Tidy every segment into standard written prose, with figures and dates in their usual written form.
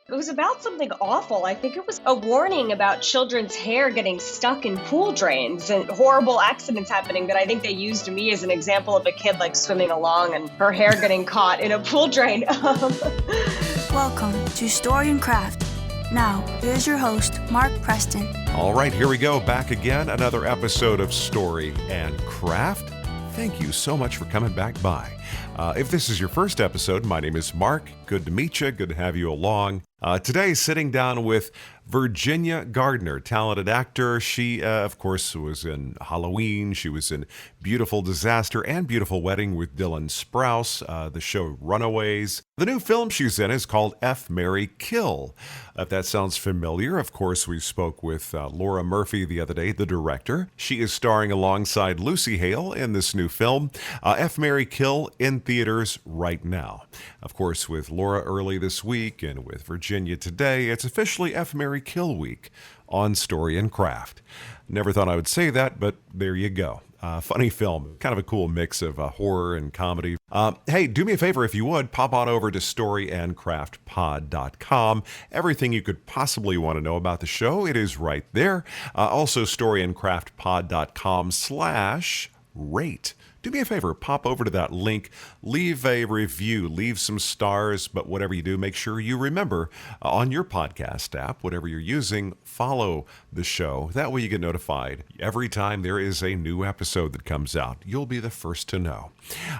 It was about something awful. I think it was a warning about children's hair getting stuck in pool drains and horrible accidents happening that I think they used me as an example of a kid like swimming along and her hair getting caught in a pool drain. Welcome to Story and Craft. Now, here's your host, Mark Preston. All right, here we go. Back again. Another episode of Story and Craft. Thank you so much for coming back by. If this is your first episode, my name is Mark. Good to meet you. Good to have you along. Today, sitting down with Virginia Gardner, talented actor. She, of course, was in Halloween. She was in Beautiful Disaster and Beautiful Wedding with Dylan Sprouse, the show Runaways. The new film she's in is called F, Marry, Kill. If that sounds familiar, of course, we spoke with Laura Murphy the other day, the director. She is starring alongside Lucy Hale in this new film, F, Marry, Kill, in theaters right now. Of course, with Laura early this week and with Virginia today, it's officially F, Marry, Kill week on Story and Craft. Never thought I would say that, but there you go. Funny film, kind of a cool mix of horror and comedy. Hey, do me a favor if you would, pop on over to storyandcraftpod.com. Everything you could possibly want to know about the show, it is right there. Also, storyandcraftpod.com/rate. Do me a favor, pop over to that link, leave a review, leave some stars, but whatever you do, make sure you remember on your podcast app, whatever you're using, follow the show. That way you get notified every time there is a new episode that comes out. You'll be the first to know.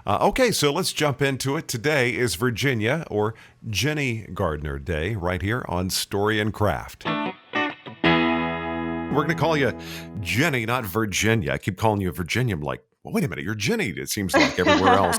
Okay, so let's jump into it. Today is Virginia, or Jenny Gardner Day, right here on Story and Craft. We're going to call you Jenny, not Virginia. I keep calling you Virginia. I'm like, well, wait a minute, you're Jenny, it seems like everywhere else.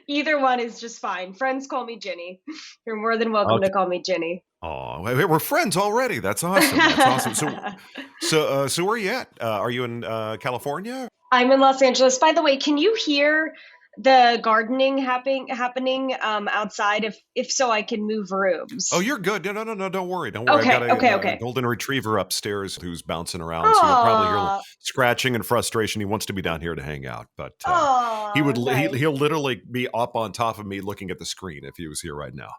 Either one is just fine. Friends call me Ginny. You're more than welcome to call me Ginny. Oh, we're friends already. That's awesome. That's awesome. So where are you at? Are you in California? I'm in Los Angeles. By the way, can you hear the gardening happening outside? If so, I can move rooms. Oh, you're good. No. Don't worry. Don't worry. Okay, I've got okay. a golden retriever upstairs who's bouncing around. So you'll probably hear scratching and frustration. He wants to be down here to hang out, but he'll literally be up on top of me looking at the screen if he was here right now.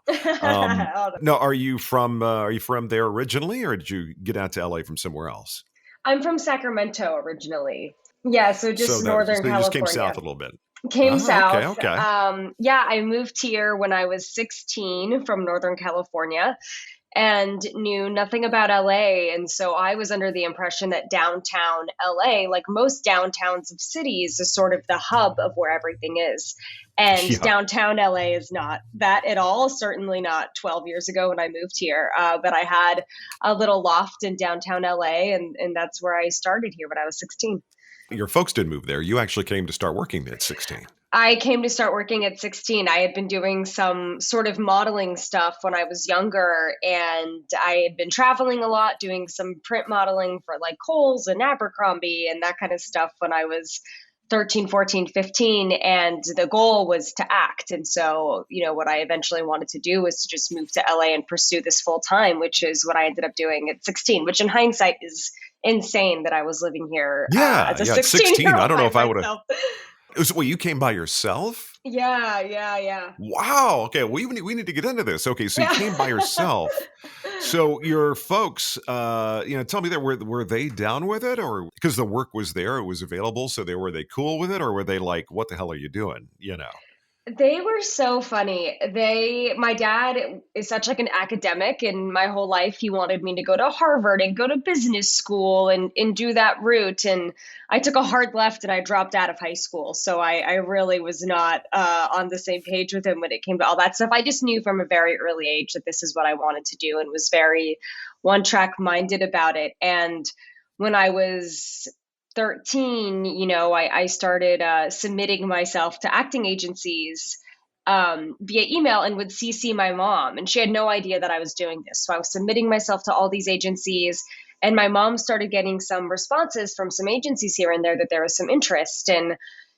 No, are you from there originally, or did you get out to LA from somewhere else? I'm from Sacramento originally. Yeah, so Northern California. You just came south a little bit. Came south. Okay. I moved here when I was 16 from Northern California and knew nothing about LA. And so I was under the impression that downtown LA, like most downtowns of cities, is sort of the hub of where everything is. And downtown LA is not that at all, certainly not 12 years ago when I moved here. But I had a little loft in downtown LA, and that's where I started here when I was 16. Your folks didn't move there. You actually came to start working at 16. I came to start working at 16. I had been doing some sort of modeling stuff when I was younger, and I had been traveling a lot, doing some print modeling for like Kohl's and Abercrombie and that kind of stuff when I was 13, 14, 15. And the goal was to act. And so, what I eventually wanted to do was to just move to LA and pursue this full time, which is what I ended up doing at 16, which in hindsight is insane that I was living here as a 16-year-old. I don't know if I would have. Well, you came by yourself? Yeah. Wow. Okay. We need to get into this. Okay. So you came by yourself. So your folks, tell me that were they down with it, or because the work was there, it was available. So were they cool with it, or were they like, what the hell are you doing? They were so funny. My dad is such like an academic, and my whole life he wanted me to go to Harvard and go to business school and do that route. And I took a hard left and I dropped out of high school. So I really was not on the same page with him when it came to all that stuff. I just knew from a very early age that this is what I wanted to do and was very one-track minded about it. And when I was 13, I started submitting myself to acting agencies via email and would CC my mom. And she had no idea that I was doing this. So I was submitting myself to all these agencies. And my mom started getting some responses from some agencies here and there that there was some interest. And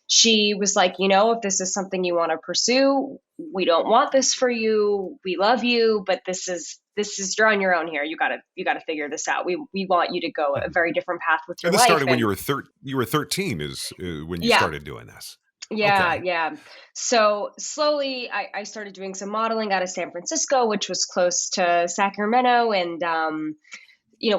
she was like, if this is something you want to pursue, we don't want this for you. We love you, but this is you're on your own here. You gotta figure this out. We want you to go a very different path with your life. And this started when you were 13 is when you started doing this. Yeah, Okay. yeah. So slowly I started doing some modeling out of San Francisco, which was close to Sacramento, and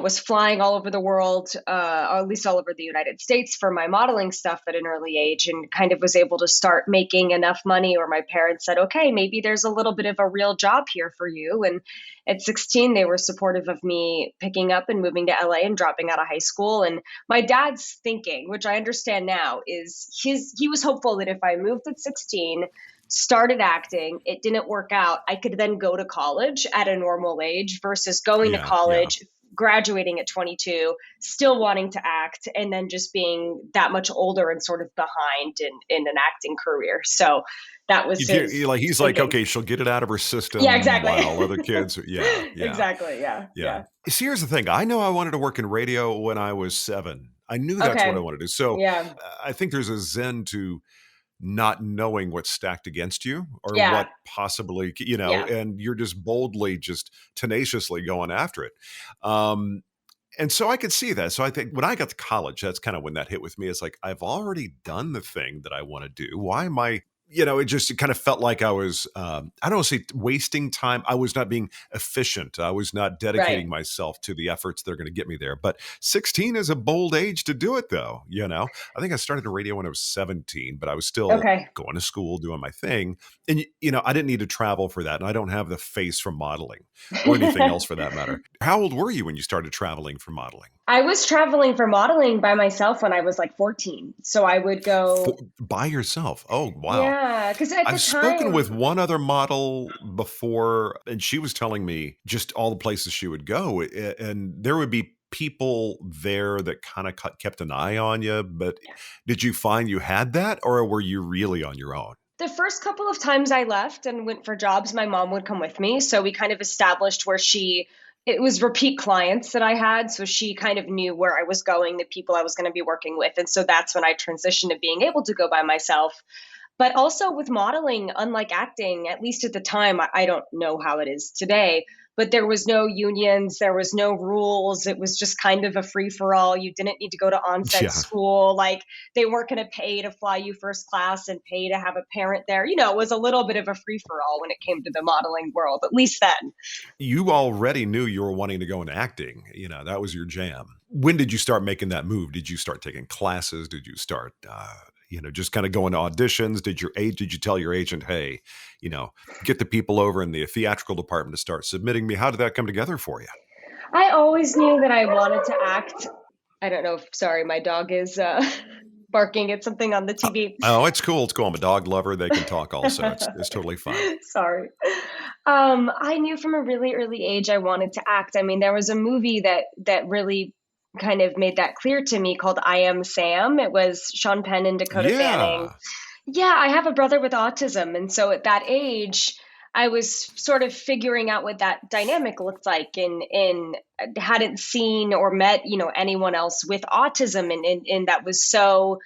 was flying all over the world, or at least all over the United States for my modeling stuff at an early age, and kind of was able to start making enough money where my parents said, okay, maybe there's a little bit of a real job here for you. And at 16, they were supportive of me picking up and moving to LA and dropping out of high school. And my dad's thinking, which I understand now, is he was hopeful that if I moved at 16, started acting, it didn't work out, I could then go to college at a normal age versus going to Yeah. Yeah. college, graduating at 22, still wanting to act, and then just being that much older and sort of behind in an acting career. So that was his He's like, thinking. okay, she'll get it out of her Yeah, system exactly. while other kids, yeah, yeah, Exactly. Yeah. yeah. Yeah. See, here's the thing. I know I wanted to work in radio when I was 7. I knew that's what I Okay. wanted to do. So Yeah. I think there's a zen to not knowing what's stacked against you or Yeah. what possibly, Yeah. and you're just boldly, just tenaciously going after it. Um, and so I could see that. So I think when I got to college, that's kind of when that hit with me. It's like, I've already done the thing that I want to do. Why am I, it kind of felt like I was, I don't want to say wasting time. I was not being efficient. I was not dedicating Right. myself to the efforts that are going to get me there. But 16 is a bold age to do it, though. I think I started in radio when I was 17, but I was still Okay. going to school, doing my thing. And, I didn't need to travel for that. And I don't have the face for modeling or anything else for that matter. How old were you when you started traveling for modeling? I was traveling for modeling by myself when I was like 14. So I would go, By yourself? Oh, wow. yeah, because at the I've spoken time, with one other model before, and she was telling me just all the places she would go, and there would be people there that kind of kept an eye on you. But did you find you had that, or were you really on your own? the first couple of times I left and went for jobs, my mom would come with me. So we kind of established it was repeat clients that I had. So she kind of knew where I was going, the people I was going to be working with. And so that's when I transitioned to being able to go by myself. But also with modeling, unlike acting, at least at the time, I don't know how it is today, but there was no unions, there was no rules. It was just kind of a free for all. You didn't need to go to onset Yeah. school. Like they weren't going to pay to fly you first class and pay to have a parent there. It was a little bit of a free for all when it came to the modeling world, at least then. You already knew you were wanting to go into acting. That was your jam. When did you start making that move? Did you start taking classes? Did you start, just kind of going to auditions? Did you tell your agent, hey, get the people over in the theatrical department to start submitting me? How did that come together for you? I always knew that I wanted to act. I don't know. Sorry, my dog is barking at something on the TV. Oh, it's cool. It's cool. I'm a dog lover. They can talk also. It's totally fine. Sorry. I knew from a really early age I wanted to act. I mean, there was a movie that really kind of made that clear to me called I Am Sam. It was Sean Penn and Dakota Fanning. Yeah. Yeah, I have a brother with autism. And so at that age, I was sort of figuring out what that dynamic looked like and hadn't seen or met, anyone else with autism. And that was so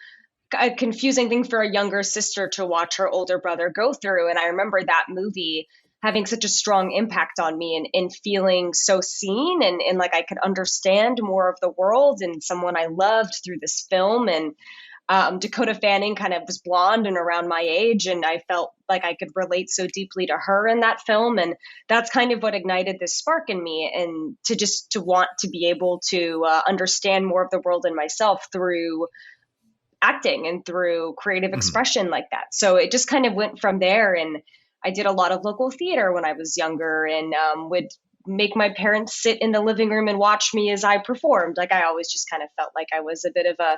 a confusing thing for a younger sister to watch her older brother go through. And I remember that movie having such a strong impact on me and feeling so seen and like I could understand more of the world and someone I loved through this film. And Dakota Fanning kind of was blonde and around my age, and I felt like I could relate so deeply to her in that film. And that's kind of what ignited this spark in me, and to want to be able to understand more of the world and myself through acting and through creative expression like that. So it just kind of went from there. And I did a lot of local theater when I was younger and would make my parents sit in the living room and watch me as I performed. Like I always just kind of felt like I was a bit of a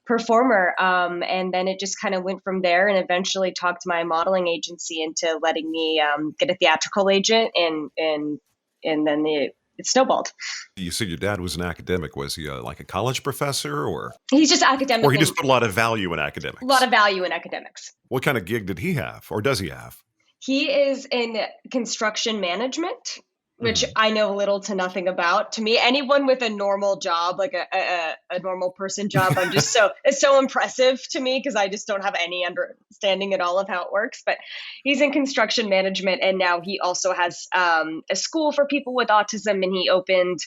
performer. And then it just kind of went from there, and eventually talked my modeling agency into letting me get a theatrical agent, and then it snowballed. You said your dad was an academic. Was he like a college professor or He's just academic. or he just put a lot of value in academics? A lot of value in academics. What kind of gig did he have or does he have? He is in construction management, which I know little to nothing about. To me, anyone with a normal job, like a normal person job, it's so impressive to me because I just don't have any understanding at all of how it works. But he's in construction management, and now he also has a school for people with autism, and he opened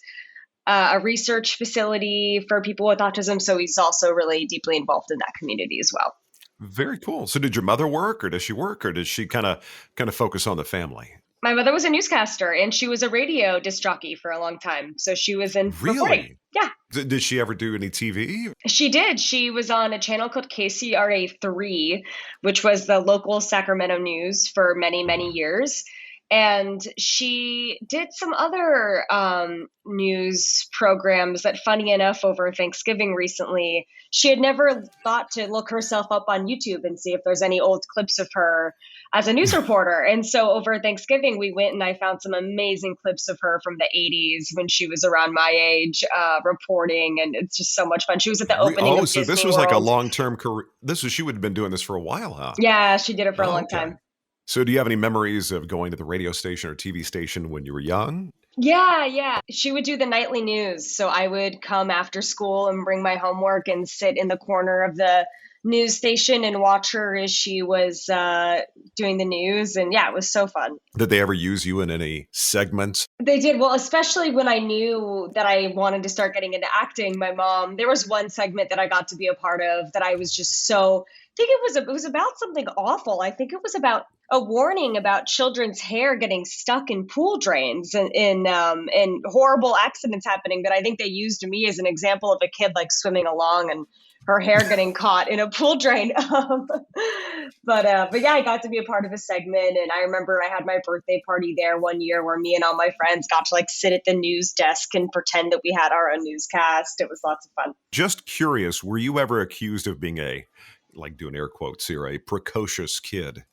a research facility for people with autism. So he's also really deeply involved in that community as well. Very cool. So did your mother work, or does she work, or does she kind of focus on the family? My mother was a newscaster and she was a radio disc jockey for a long time. So she was in reporting. Really? Yeah, Did she ever do any TV? she did. She was on a channel called KCRA 3, which was the local Sacramento news for many, many Mhm. years. And she did some other news programs that, funny enough, over Thanksgiving recently, she had never thought to look herself up on YouTube and see if there's any old clips of her as a news reporter. And so over Thanksgiving, we went and I found some amazing clips of her from the 80s when she was around my age, reporting. And it's just so much fun. She was at the opening Oh, of so this Disney was like a World. long-term career. She would have been doing this for a while, huh? Yeah, she did it for a Oh, long okay. time. So do you have any memories of going to the radio station or TV station when you were young? Yeah, yeah. She would do the nightly news. So I would come after school and bring my homework and sit in the corner of the news station and watch her as she was doing the news. And yeah, it was so fun. Did they ever use you in any segments? They did. Well, especially when I knew that I wanted to start getting into acting, my mom, there was one segment that I got to be a part of that I was just so, I think it was about something awful. I think it was about a warning about children's hair getting stuck in pool drains and horrible accidents happening. But I think they used me as an example of a kid like swimming along and her hair getting caught in a pool drain. But yeah, I got to be a part of a segment, and I remember I had my birthday party there one year where me and all my friends got to like sit at the news desk and pretend that we had our own newscast. It was lots of fun. Just curious, were you ever accused of being a, like doing air quotes here, a precocious kid?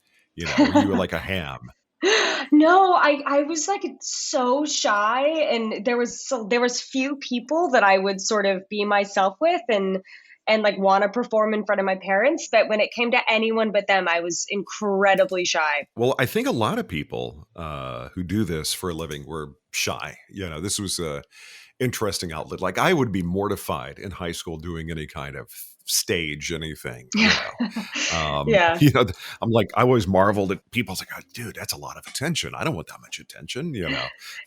Were you like a ham? No, I was like so shy, and there was few people that I would sort of be myself with and like want to perform in front of my parents, but when it came to anyone but them, I was incredibly shy. Well, I think a lot of people who do this for a living were shy. This was a interesting outlet. Like I would be mortified in high school doing any kind of stage anything. Yeah. I'm like, I always marveled at people. I was like, oh, dude, that's a lot of attention. I don't want that much attention.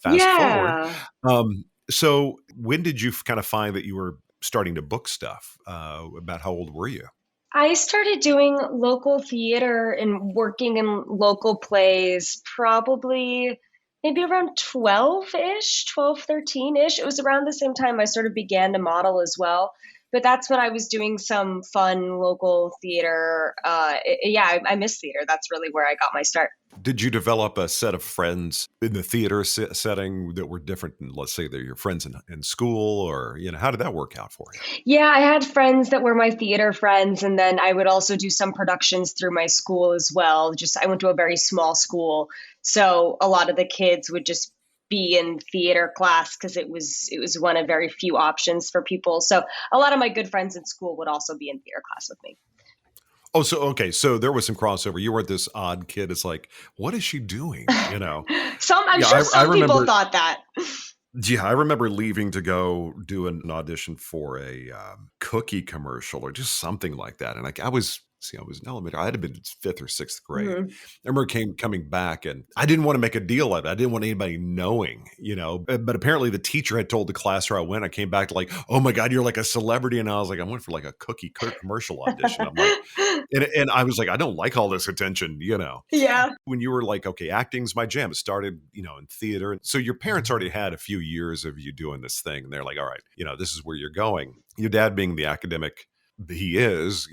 Fast forward. Yeah. So when did you kind of find that you were starting to book stuff? About how old were you? I started doing local theater and working in local plays probably maybe around 12-ish, 12, 13-ish. It was around the same time I sort of began to model as well. But that's when I was doing some fun local theater. Yeah, I miss theater. That's really where I got my start. Did you develop a set of friends in the theater setting that were different than, let's say, they're your friends in school, or how did that work out for you? Yeah, I had friends that were my theater friends, and then I would also do some productions through my school as well. Just I went to a very small school, so a lot of the kids would just be in theater class because it was one of very few options for people. So a lot of my good friends in school would also be in theater class with me. Oh, so okay, so there was some crossover. You weren't this odd kid. It's like, what is she doing? I'm Yeah, sure I some people remember. thought that. Yeah, I remember leaving to go do an audition for a cookie commercial or just something like that. And I was, see, I was in elementary. I had been in fifth or sixth grade. Mhm. I remember coming back, and I didn't want to make a deal of it. I didn't want anybody knowing, But apparently the teacher had told the class where I went. I came back to like, oh my God, you're like a celebrity. And I was like, I went for like a cookie commercial audition. I'm like, and I was like, I don't like all this attention. Yeah. When you were like, okay, acting's my jam. It started, in theater. So your parents already had a few years of you doing this thing. And they're like, all right, this is where you're going. Your dad being the academic he is,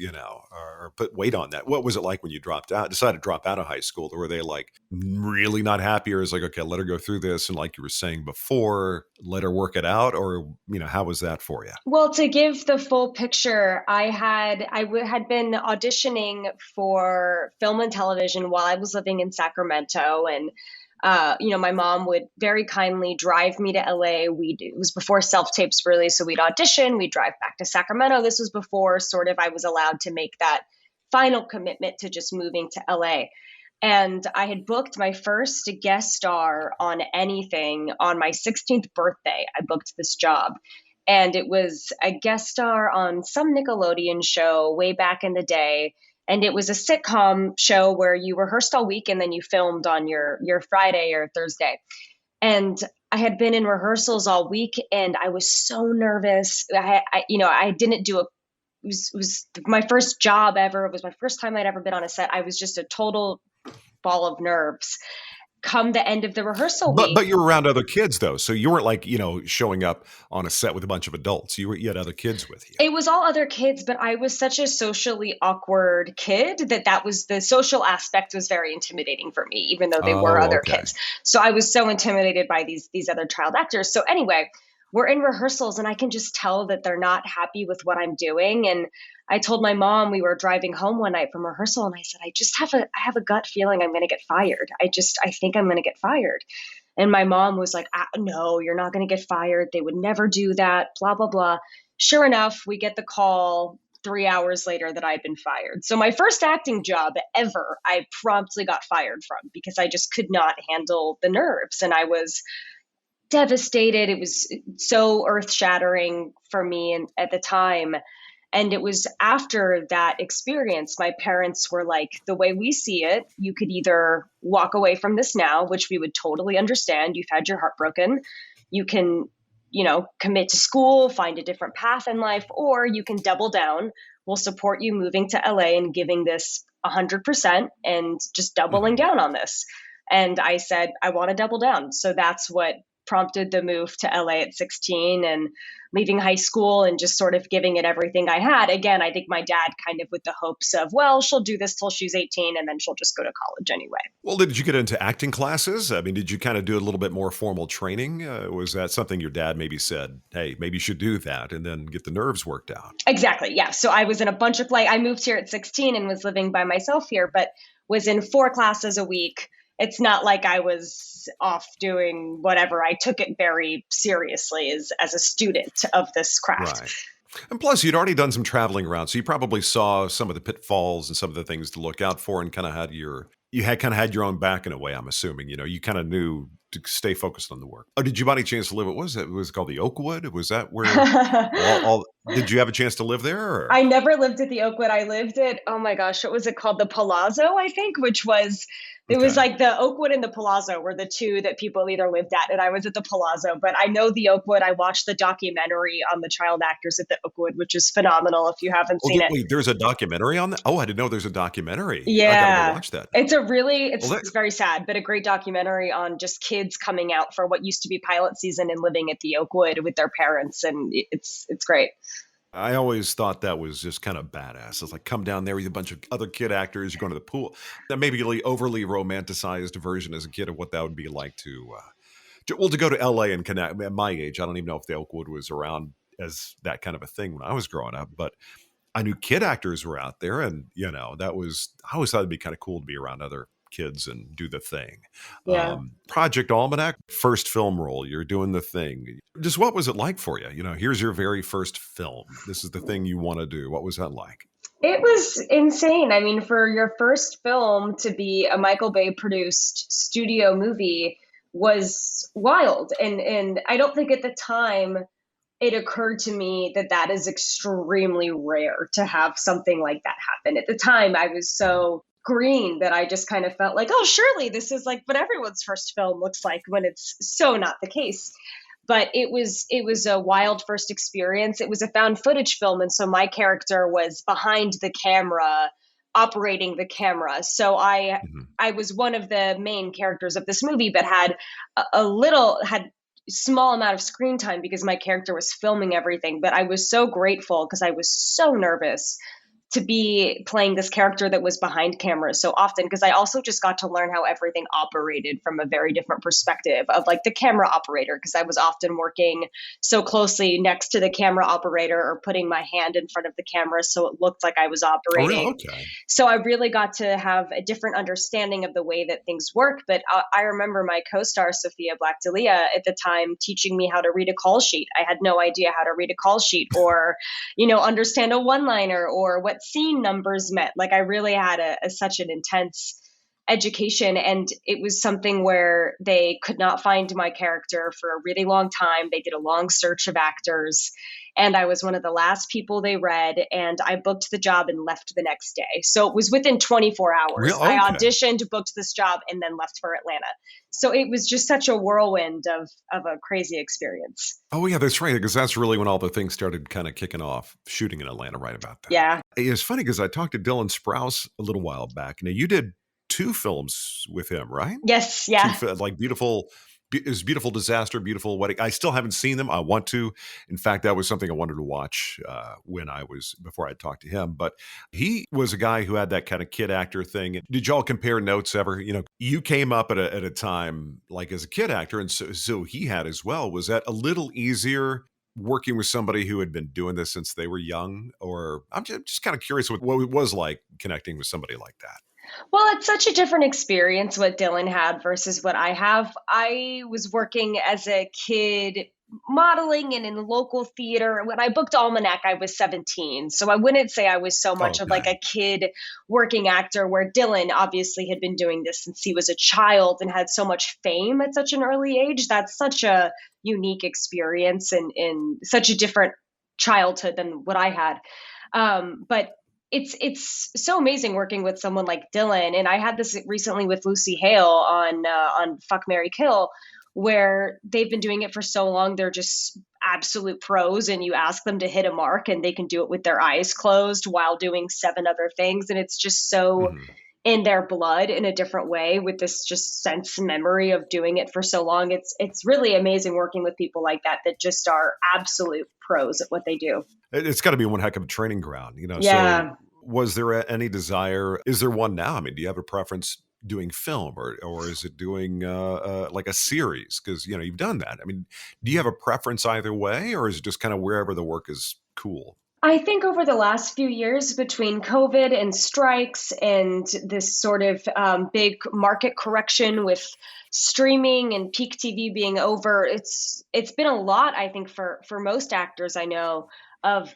or put weight on that. What was it like when you decided to drop out of high school? Were they like really not happy, or is like, okay, let her go through this? And like you were saying before, let her work it out, or, how was that for you? Well, to give the full picture, I had been auditioning for film and television while I was living in Sacramento, and my mom would very kindly drive me to LA. It was before self-tapes really, so we'd audition, we'd drive back to Sacramento. This was before sort of I was allowed to make that final commitment to just moving to LA. And I had booked my first guest star on anything on my 16th birthday. I booked this job. And it was a guest star on some Nickelodeon show way back in the day. And it was a sitcom show where you rehearsed all week and then you filmed on your Friday or Thursday. And I had been in rehearsals all week and I was so nervous. I didn't do was my first job ever. It was my first time I'd ever been on a set. I was just a total ball of nerves. Come the end of the rehearsal week. But you were around other kids though, so you weren't like, showing up on a set with a bunch of adults. You had other kids with you. It was all other kids, but I was such a socially awkward kid that was the social aspect was very intimidating for me, even though they were Oh, other okay. kids. So I was so intimidated by these other child actors. So anyway, we're in rehearsals and I can just tell that they're not happy with what I'm doing. And I told my mom, we were driving home one night from rehearsal, and I said, I have a gut feeling I'm going to get fired. I think I'm going to get fired. And my mom was like, no, you're not going to get fired. They would never do that, blah, blah, blah. Sure enough, we get the call 3 hours later that I'd been fired. So my first acting job ever, I promptly got fired from because I just could not handle the nerves. And I was devastated. It was so earth shattering for me at the time. And it was after that experience, my parents were like, the way we see it, you could either walk away from this now, which we would totally understand. You've had your heart broken. You can, commit to school, find a different path in life, or you can double down. We'll support you moving to LA and giving this 100% and just doubling down on this. And I said, I want to double down. So that's what prompted the move to LA at 16 and leaving high school and just sort of giving it everything I had. Again, I think my dad kind of with the hopes of, well, she'll do this till she's 18 and then she'll just go to college anyway. Well, did you get into acting classes? I mean, did you kind of do a little bit more formal training? Was that something your dad maybe said, hey, maybe you should do that and then get the nerves worked out? Exactly. Yeah. So I was in a bunch of I moved here at 16 and was living by myself here, but was in 4 classes a week. It's not like I was off doing whatever. I took it very seriously as a student of this craft. Right. And plus, you'd already done some traveling around, so you probably saw some of the pitfalls and some of the things to look out for, and kind of had your own back in a way. I'm assuming, you kind of knew to stay focused on the work. Oh, did you by any chance live? What was it? Was it called the Oakwood? Was that where? Did you have a chance to live there? Or? I never lived at the Oakwood. I lived at, oh my gosh, what was it called? The Palazzo, I think, which was. It was like the Oakwood and the Palazzo were the two that people either lived at, and I was at the Palazzo. But I know the Oakwood. I watched the documentary on the child actors at the Oakwood, which is phenomenal if you haven't seen it. Wait, there's a documentary on that? Oh, I didn't know there's a documentary. Yeah. I gotta go watch that. It's very sad, but a great documentary on just kids coming out for what used to be pilot season and living at the Oakwood with their parents, and it's great. I always thought that was just kind of badass. It's like, come down there with a bunch of other kid actors, you're going to the pool. That maybe a overly romanticized version as a kid of what that would be like to go to LA and connect. At my age, I don't even know if the Oakwood was around as that kind of a thing when I was growing up, but I knew kid actors were out there, and I always thought it'd be kind of cool to be around other kids and do the thing. Yeah. Project Almanac, first film role, you're doing the thing. Just what was it like for you? Here's your very first film. This is the thing you want to do. What was that like? It was insane. I mean, for your first film to be a Michael Bay produced studio movie was wild. And I don't think at the time it occurred to me that is extremely rare to have something like that happen. At the time, I was so green that I just kind of felt like, oh, surely this is like what everyone's first film looks like, when it's so not the case. But it was a wild first experience. It was a found footage film. And so my character was behind the camera, operating the camera. So I was one of the main characters of this movie, but had small amount of screen time because my character was filming everything. But I was so grateful because I was so nervous to be playing this character that was behind cameras so often, because I also just got to learn how everything operated from a very different perspective of like the camera operator, because I was often working so closely next to the camera operator or putting my hand in front of the camera so it looked like I was operating. Oh, okay. So I really got to have a different understanding of the way that things work. But I remember my co-star, Sophia Black-D'Elia, at the time teaching me how to read a call sheet. I had no idea how to read a call sheet or, understand a one-liner or what scene numbers meant. Like I really had such an intense education. And it was something where they could not find my character for a really long time. They did a long search of actors. And I was one of the last people they read. And I booked the job and left the next day. So it was within 24 hours. Real? I Okay. auditioned, booked this job, and then left for Atlanta. So it was just such a whirlwind of a crazy experience. Oh, yeah, that's right. Because that's really when all the things started kind of kicking off, shooting in Atlanta right about then. Yeah. It's funny because I talked to Dylan Sprouse a little while back. Now, you did 2 films with him, right? Yes. 2 Yeah. like Beautiful Disaster, Beautiful Wedding. I still haven't seen them. I want to. In fact, that was something I wanted to watch before I talked to him. But he was a guy who had that kind of kid actor thing. Did y'all compare notes ever? You came up at a time like as a kid actor, and so he had as well. Was that a little easier working with somebody who had been doing this since they were young? Or I'm just kind of curious what it was like connecting with somebody like that. Well, it's such a different experience what Dylan had versus what I have. I was working as a kid modeling and in local theater. When I booked Almanac, I was 17. So I wouldn't say I was so much of like Okay. a kid working actor, where Dylan obviously had been doing this since he was a child and had so much fame at such an early age. That's such a unique experience and in such a different childhood than what I had. But it's so amazing working with someone like Dylan. And I had this recently with Lucy Hale on Fuck, Marry, Kill, where they've been doing it for so long. They're just absolute pros, and you ask them to hit a mark and they can do it with their eyes closed while doing 7 other things. And it's just so Mhm. in their blood in a different way, with this just sense memory of doing it for so long. It's really amazing working with people like that just are absolute pros at what they do. It's got to be one heck of a training ground. So Yeah. was there any desire? Is there one now? I mean, do you have a preference doing film or is it doing like a series? Because you've done that. I mean, do you have a preference either way, or is it just kind of wherever the work is cool? I think over the last few years, between COVID and strikes and this sort of big market correction with streaming and peak TV being over, it's been a lot. I think for most actors I know, of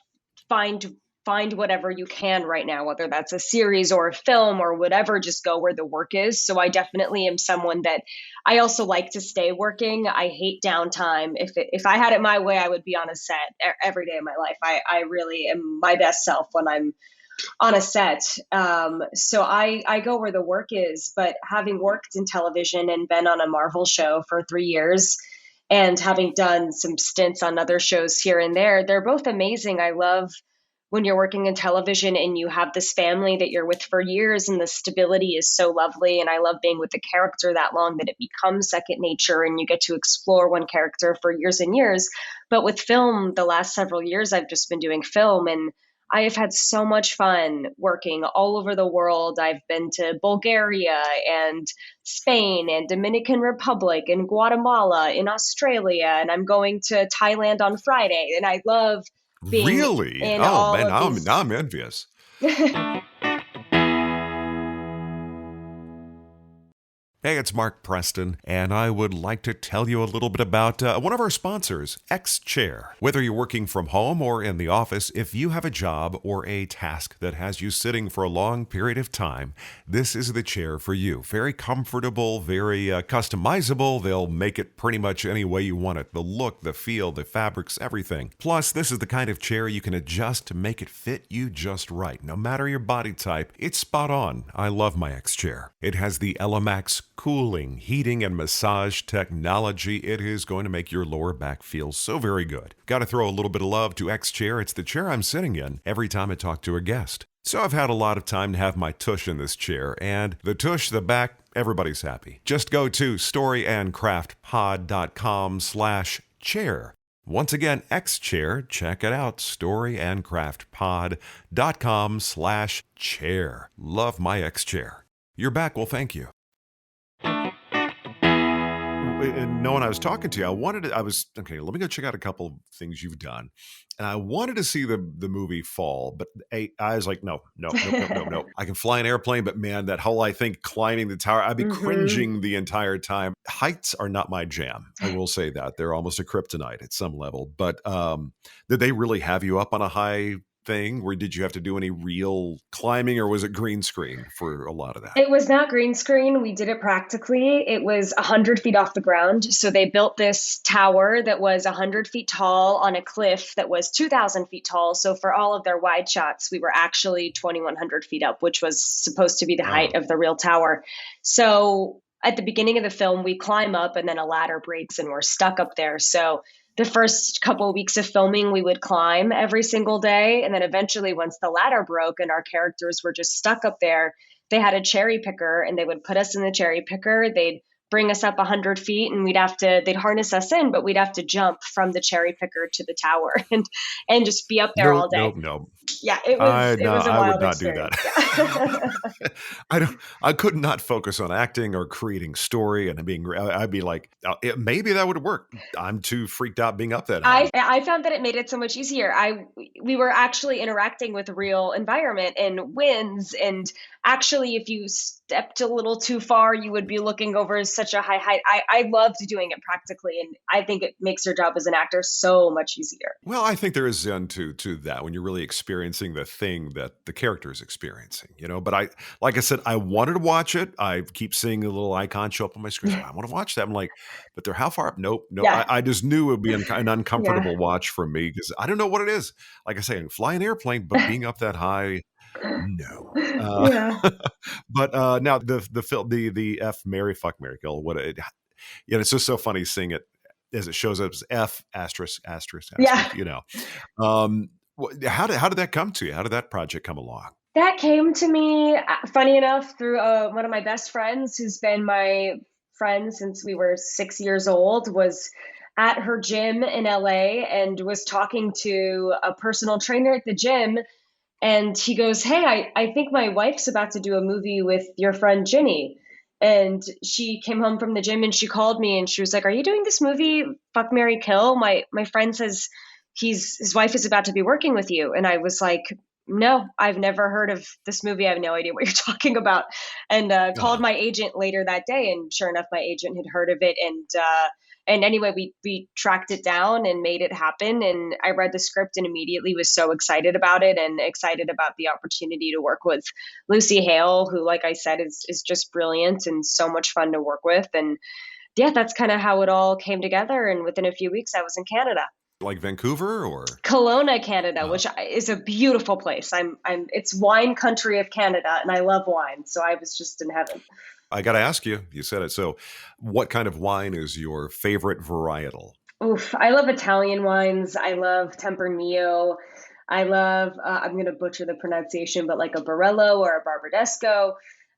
find find whatever you can right now, whether that's a series or a film or whatever. Just go where the work is. So I definitely am someone that I also like to stay working. I hate downtime. If I had it my way, I would be on a set every day of my life. I really am my best self when I'm on a set. So I go where the work is. But having worked in television and been on a Marvel show for 3 years, and having done some stints on other shows here and there, they're both amazing. I love when you're working in television and you have this family that you're with for years, and the stability is so lovely. And I love being with the character that long that it becomes second nature and you get to explore one character for years and years. But with film, the last several years, I've just been doing film, and I have had so much fun working all over the world. I've been to Bulgaria and Spain and Dominican Republic and Guatemala, in Australia, and I'm going to Thailand on Friday. And I love being Really? in Oh all man, of now these. I'm envious. Hey, it's Mark Preston, and I would like to tell you a little bit about one of our sponsors, X-Chair. Whether you're working from home or in the office, if you have a job or a task that has you sitting for a long period of time, this is the chair for you. Very comfortable, very customizable. They'll make it pretty much any way you want it. The look, the feel, the fabrics, everything. Plus, this is the kind of chair you can adjust to make it fit you just right. No matter your body type, it's spot on. I love my X-Chair. It has the Almanac cooling, heating, and massage technology. It is going to make your lower back feel so very good. Got to throw a little bit of love to X-Chair. It's the chair I'm sitting in every time I talk to a guest. So I've had a lot of time to have my tush in this chair, and the tush, the back, everybody's happy. Just go to storyandcraftpod.com/chair. Once again, X-Chair, check it out, storyandcraftpod.com/chair. Love my X-Chair. Your back will thank you. And knowing I was talking to you, let me go check out a couple of things you've done. And I wanted to see the movie Fall, but I was like, no, no, no, no, no, no. I can fly an airplane, but man, that whole, I think, climbing the tower, I'd be Hmm. cringing the entire time. Heights are not my jam. I will say that. They're almost a kryptonite at some level. But did they really have you up on a high thing? Where did you have to do any real climbing, or was it green screen for a lot of that? It was not green screen. We did it practically. It was 100 feet off the ground. So they built this tower that was 100 feet tall on a cliff that was 2,000 feet tall. So for all of their wide shots, we were actually 2,100 feet up, which was supposed to be the height Oh, of the real tower. So at the beginning of the film, we climb up and then a ladder breaks and we're stuck up there. So the first couple of weeks of filming, we would climb every single day. And then eventually, once the ladder broke and our characters were just stuck up there, they had a cherry picker and they would put us in the cherry picker. They'd bring us up 100 feet and they'd harness us in, but we'd have to jump from the cherry picker to the tower and just be up there no, all day. no, no. Yeah, it was a I would wild not do experience. that. Yeah. I could not focus on acting or creating story and I'd be like, maybe that would work. I'm too freaked out being up that high. I found that it made it so much easier. We were actually interacting with real environment and winds, and actually, if you stepped a little too far, you would be looking over such a high height. I loved doing it practically, and I think it makes your job as an actor so much easier. Well, I think there is zen to that when you're really experiencing the thing that the character is experiencing, you know. But like I said, I wanted to watch it. I keep seeing a little icon show up on my screen. I want to watch that. I'm like, but they're how far up? Nope, no. Yeah, I just knew it would be an yeah, uncomfortable watch for me because I don't know what it is. Like I say, I can fly an airplane, but being up that high, no. yeah, But now the film the F Mary fuck Mary kill what it it's just so funny seeing it as it shows up as F asterisk asterisk yeah. asterisk, you know. How did that come to you? How did that project come along? That came to me, funny enough, through one of my best friends who's been my friend since we were 6 years old, was at her gym in LA and was talking to a personal trainer at the gym. And he goes, "Hey, I think my wife's about to do a movie with your friend Ginny." And she came home from the gym and she called me and she was like, "Are you doing this movie, Fuck, Marry, Kill? My friend says his wife is about to be working with you." And I was like, "No, I've never heard of this movie. I have no idea what you're talking about." And called Uh-huh. my agent later that day, and sure enough, my agent had heard of it. And anyway, we tracked it down and made it happen. And I read the script and immediately was so excited about it and excited about the opportunity to work with Lucy Hale, who, like I said, is just brilliant and so much fun to work with. And yeah, that's kind of how it all came together. And within a few weeks, I was in Canada. Like Vancouver or Kelowna, Canada, uh, which is a beautiful place. It's wine country of Canada, and I love wine, so I was just in heaven. I got to ask you, you said it. So, what kind of wine is your favorite varietal? Oof, I love Italian wines. I love Tempranillo. I love, I'm going to butcher the pronunciation, but like a Barolo or a Barbadesco.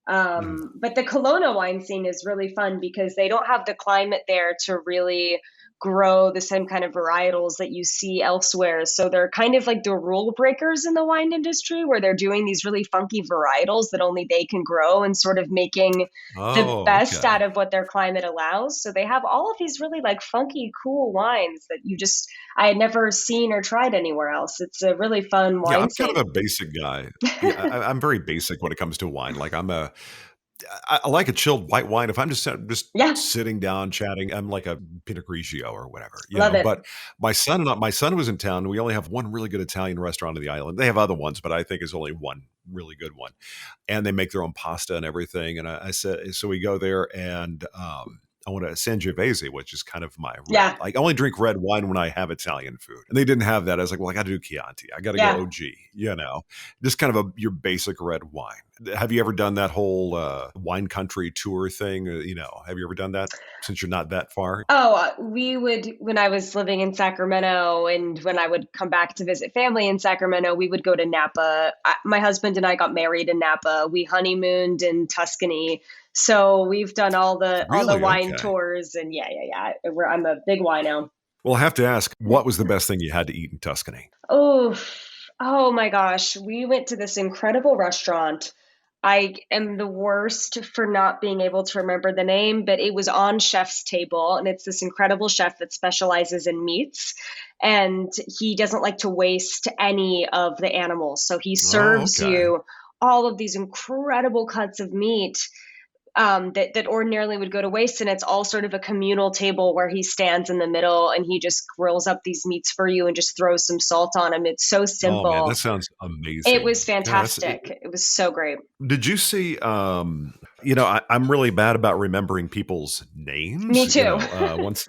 Mhm. But the Kelowna wine scene is really fun because they don't have the climate there to really grow the same kind of varietals that you see elsewhere. So they're kind of like the rule breakers in the wine industry, where they're doing these really funky varietals that only they can grow and sort of making the Oh, best okay. out of what their climate allows. So they have all of these really like funky, cool wines that I had never seen or tried anywhere else. It's a really fun Yeah, wine I'm kind of scene. a basic guy. Yeah, I'm very basic when it comes to wine. Like I like a chilled white wine. If I'm just Yeah, sitting down chatting, I'm like a Pinot Grigio or whatever, you love know. it. But my son was in town. We only have one really good Italian restaurant on the island. They have other ones, but I think it's only one really good one. And they make their own pasta and everything. And I said, so we go there and I want a Sangiovese, which is kind of my red. Yeah, Like I only drink red wine when I have Italian food, and they didn't have that. I was like, well, I got to do Chianti. I got to go yeah. OG. You know, just kind of your basic red wine. Have you ever done that whole wine country tour thing? You know, have you ever done that since you're not that far? Oh, we would, when I was living in Sacramento and when I would come back to visit family in Sacramento, we would go to Napa. My husband and I got married in Napa. We honeymooned in Tuscany. So we've done all the Really? wine Okay. tours, and yeah. I'm a big wino. Well, I have to ask, what was the best thing you had to eat in Tuscany? Oh, oh my gosh. We went to this incredible restaurant. I am the worst for not being able to remember the name, but it was on chef's table, and it's this incredible chef that specializes in meats, and he doesn't like to waste any of the animals. So he Oh, serves okay. you all of these incredible cuts of meat that ordinarily would go to waste. And it's all sort of a communal table where he stands in the middle and he just grills up these meats for you and just throws some salt on them. It's so Oh man, simple. that sounds It amazing. was Yeah, fantastic. It was so great. did you see? I'm really bad about remembering people's Me names. too. Once.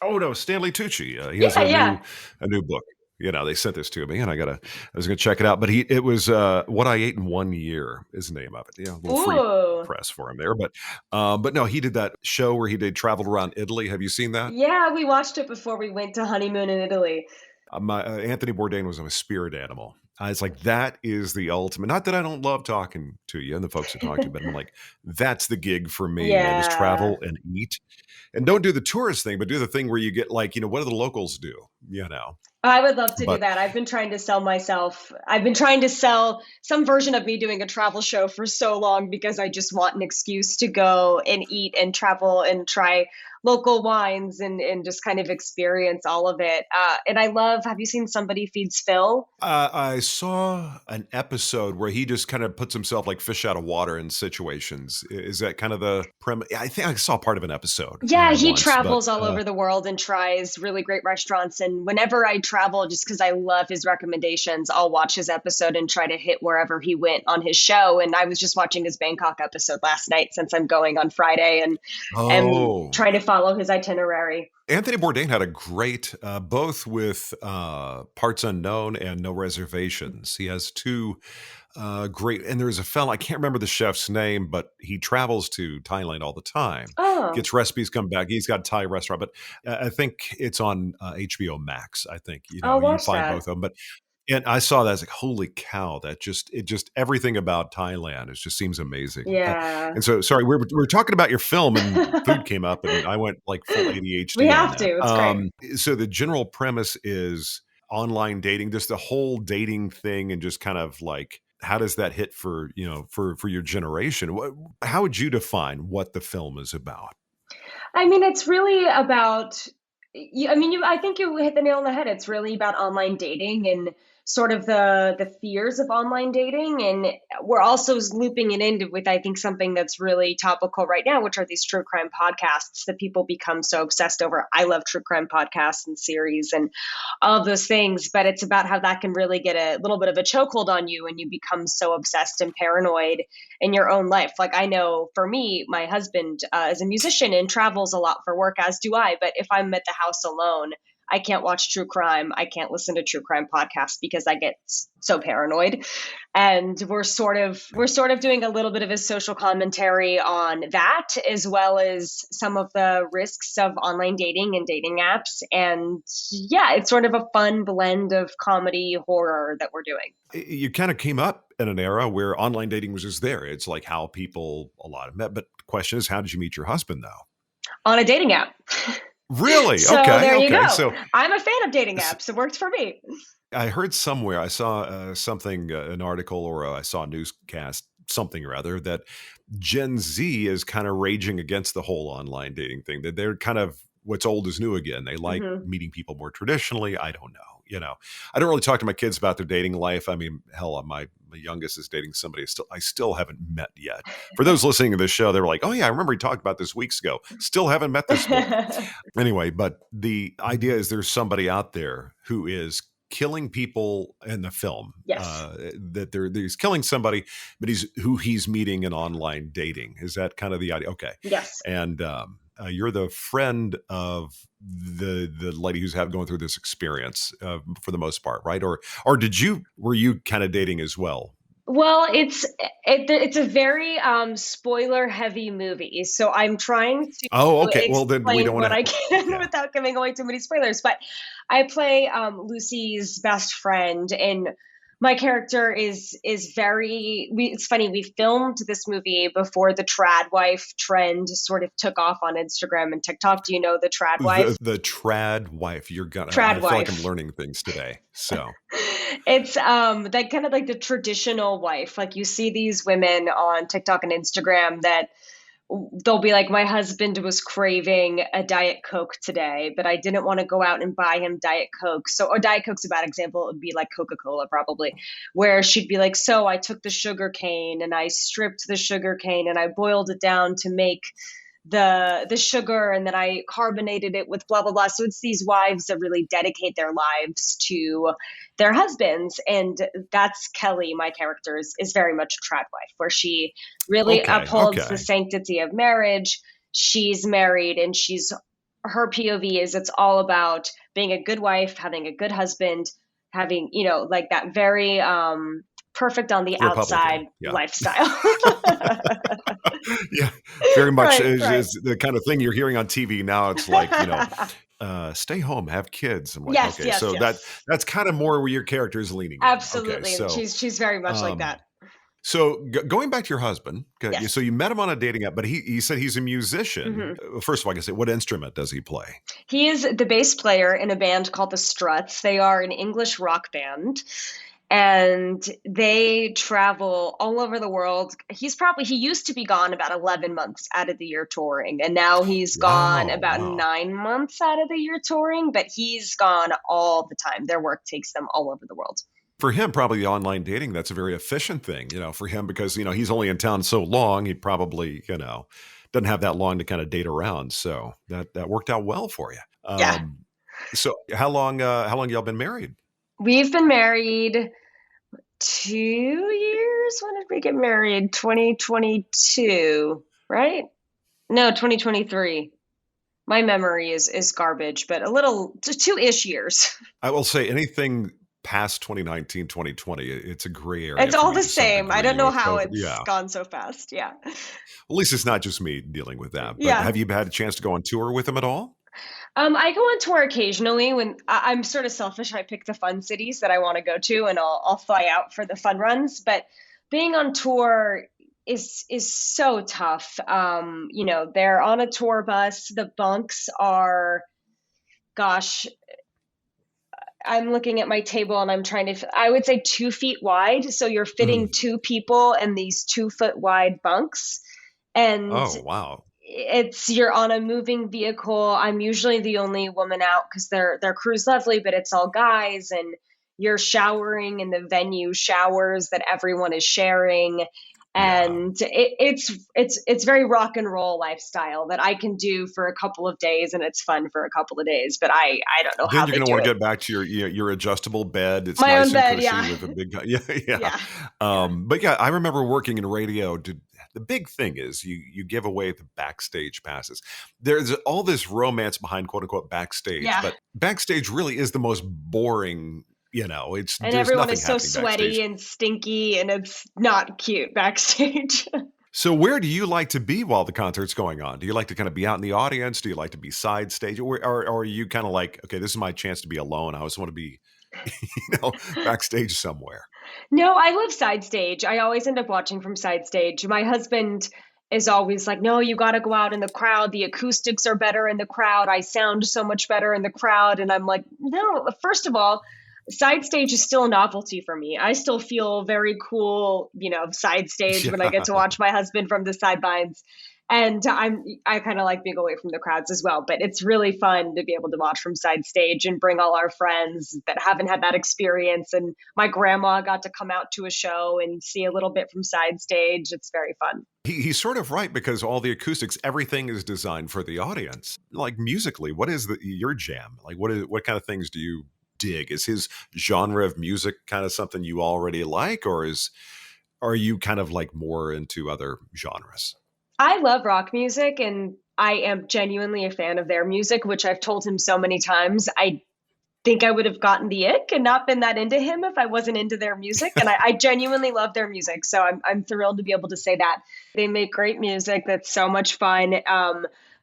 Oh no, Stanley Tucci. He has Yeah, yeah. a new book. They sent this to me, and I was gonna check it out. But it was What I Ate in 1 Year is the name of it. A little free Ooh. press for him there. But no, he did that show where he traveled around Italy. Have you seen that? Yeah, we watched it before we went to honeymoon in Italy. My Anthony Bourdain was a spirit animal. It's like that is the ultimate. Not that I don't love talking to you and the folks that talk to you, but I'm like, that's the gig for me, man. Just Yeah. travel and eat, and don't do the tourist thing, but do the thing where you get like, what do the locals do? I would love to do But that. I've been trying to sell myself. I've been trying to sell some version of me doing a travel show for so long because I just want an excuse to go and eat and travel and try local wines and just kind of experience all of it. And I love, have you seen Somebody Feeds Phil? I saw an episode where he just kind of puts himself like fish out of water in situations. Is that kind of the premise? I think I saw part of an episode Yeah, he once, but travels all over the world and tries really great restaurants. And whenever I travel, just because I love his recommendations, I'll watch his episode and try to hit wherever he went on his show. And I was just watching his Bangkok episode last night since I'm going on Friday and am oh, trying to follow his itinerary. Anthony Bourdain had a great, both with Parts Unknown and No Reservations. He has two great, and there's a fellow, I can't remember the chef's name, but he travels to Thailand all the time, Oh, gets recipes, come back. He's got a Thai restaurant, but I think it's on HBO Max. I think, I'll you watch find that. both of them, and I saw that, I was like, holy cow, everything about Thailand, just seems amazing. Yeah. And so, sorry, we were talking about your film and food came up and I went like full We ADHD on have that. to. It's great. So the general premise is online dating, just the whole dating thing, and just kind of like, how does that hit for, for your generation? How would you define what the film is about? I mean, it's really about, I think you hit the nail on the head. It's really about online dating and sort of the fears of online dating. And we're also looping it into with, I think, something that's really topical right now, which are these true crime podcasts that people become so obsessed over. I love true crime podcasts and series and all of those things, but it's about how that can really get a little bit of a chokehold on you and you become so obsessed and paranoid in your own life. Like I know for me, my husband is a musician and travels a lot for work, as do I. But if I'm at the house alone, I can't watch true crime. I can't listen to true crime podcasts because I get so paranoid. And we're sort of doing a little bit of a social commentary on that, as well as some of the risks of online dating and dating apps. And yeah, it's sort of a fun blend of comedy horror that we're doing. You kind of came up in an era where online dating was just there. It's like how people a lot of met. But the question is, how did you meet your husband though? On a dating app. Really? So Okay. there you Okay. go. So I'm a fan of dating apps. It worked for me. I heard somewhere, I saw something, an article, or I saw a newscast, something or other, that Gen Z is kind of raging against the whole online dating thing, that they're kind of what's old is new again. They like Hmm. meeting people more traditionally. I don't know. I don't really talk to my kids about their dating life. I mean, hell, my youngest is dating somebody I still haven't met yet. For those listening to this show, they were like, oh yeah, I remember he talked about this weeks ago. Still haven't met this boy. Anyway, but the idea is there's somebody out there who is killing people in the film. Yes. That he's killing somebody, but he's meeting in online dating. Is that kind of the idea? Okay. Yes. And you're the friend of the lady who's going through this experience for the most part, right? Or were you kind of dating as well? Well, it's a very spoiler heavy movie, so I'm trying to Oh, okay. Well, then we explain don't want what I to. can Yeah. without giving away too many spoilers. But I play Lucy's best friend, and my character is very. It's funny. We filmed this movie before the trad wife trend sort of took off on Instagram and TikTok. Do you know the trad wife? The trad wife. I Trad feel like I'm wife. learning things today. So It's that kind of like the traditional wife. Like you see these women on TikTok and Instagram that they'll be like, my husband was craving a Diet Coke today, but I didn't want to go out and buy him Diet Coke. So, or Diet Coke's a bad example. It would be like Coca-Cola probably, where she'd be like, so I took the sugar cane and I stripped the sugar cane and I boiled it down to make the sugar, and then I carbonated it with blah blah blah. So it's these wives that really dedicate their lives to their husbands, and that's Kelly, my character, is very much a trad wife, where she really Okay, upholds the okay. sanctity of marriage. She's married, and her POV is it's all about being a good wife, having a good husband, having, like that very perfect on the outside Republican. Yeah. lifestyle. Yeah. Very much Right, right. is the kind of thing you're hearing on TV now. It's like, stay home, have kids. I'm like, Yes, okay, yes, so yes. that's kind of more where your character is leaning in. Okay, Absolutely. And so she's very much like um, that. going back to your husband, okay, so Yes. you met him on a dating app, but he said he's a musician. Hmm. First of all, I can say, what instrument does he play? He is the bass player in a band called the Struts. They are an English rock band, and they travel all over the world. He used to be gone about 11 months out of the year touring, and now he's gone Wow, about wow. 9 months out of the year touring, but he's gone all the time. Their work takes them all over the world. For him, probably the online dating, that's a very efficient thing, for him because, he's only in town so long. He probably, doesn't have that long to kind of date around. So that worked out well for you. Yeah. So how long y'all been married? We've been married 2 years. When did we get married? 2022, right? No, 2023. My memory is garbage, but a little, 2-ish years. I will say anything past 2019, 2020, it's a gray area It's for all me the to some same. I don't degree know with how COVID. it's Yeah. gone so fast. Yeah. At least it's not just me dealing with that. But Yeah. have you had a chance to go on tour with him at all? I go on tour occasionally when I'm sort of selfish. I pick the fun cities that I want to go to, and I'll fly out for the fun runs. But being on tour is so tough. They're on a tour bus. The bunks are, gosh, I'm looking at my table and I'm trying to, I would say 2 feet wide. So you're fitting Mhm. two people in these 2 foot wide bunks. And Oh, wow. you're on a moving vehicle. I'm usually the only woman out because their crew's lovely, but it's all guys, and you're showering in the venue showers that everyone is sharing. Yeah. And it's very rock and roll lifestyle that I can do for a couple of days, and it's fun for a couple of days, but I don't know Then how you're they gonna do wanna it. get back to your adjustable bed. It's My own nice and bed, cushy yeah. with a big yeah, yeah. Yeah. Yeah. But yeah, I remember working in radio. The big thing is you give away the backstage passes. There's all this romance behind quote unquote backstage, Yeah. but backstage really is the most boring, And there's everyone nothing is so happening backstage. sweaty and stinky, and it's not cute backstage. So where do you like to be while the concert's going on? Do you like to kind of be out in the audience? Do you like to be side stage? Or are you kind of like, okay, this is my chance to be alone. I just want to be, backstage somewhere. No, I love side stage. I always end up watching from side stage. My husband is always like, no, you got to go out in the crowd. The acoustics are better in the crowd. I sound so much better in the crowd. And I'm like, no, first of all, side stage is still a novelty for me. I still feel very cool, side stage when I get to Yeah. watch my husband from the sidelines. And I kind of like being away from the crowds as well, but it's really fun to be able to watch from side stage and bring all our friends that haven't had that experience. And my grandma got to come out to a show and see a little bit from side stage. It's very fun. He's sort of right because all the acoustics, everything is designed for the audience. Like musically, what is your jam? Like what kind of things do you dig? Is his genre of music kind of something you already like, or are you kind of like more into other genres? I love rock music, and I am genuinely a fan of their music, which I've told him so many times. I think I would have gotten the ick and not been that into him if I wasn't into their music. And I genuinely love their music. So I'm thrilled to be able to say that. They make great music that's so much fun.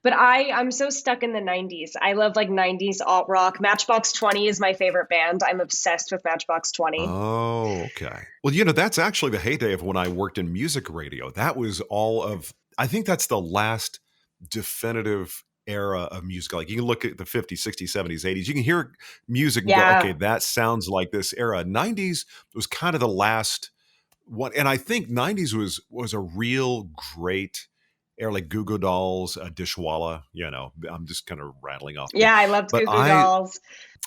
But I'm so stuck in the 90s. I love like 90s alt rock. Matchbox 20 is my favorite band. I'm obsessed with Matchbox 20. Oh, okay. Well, that's actually the heyday of when I worked in music radio. That was I think that's the last definitive era of music. Like you can look at the 50s, 60s, 70s, 80s. You can hear music and go, Yeah. okay, that sounds like this era. 90s was kind of the last one. And I think 90s was a real great or like Goo Goo Dolls, Dishwalla, I'm just kind of rattling off. Yeah, I loved But Goo Goo Dolls.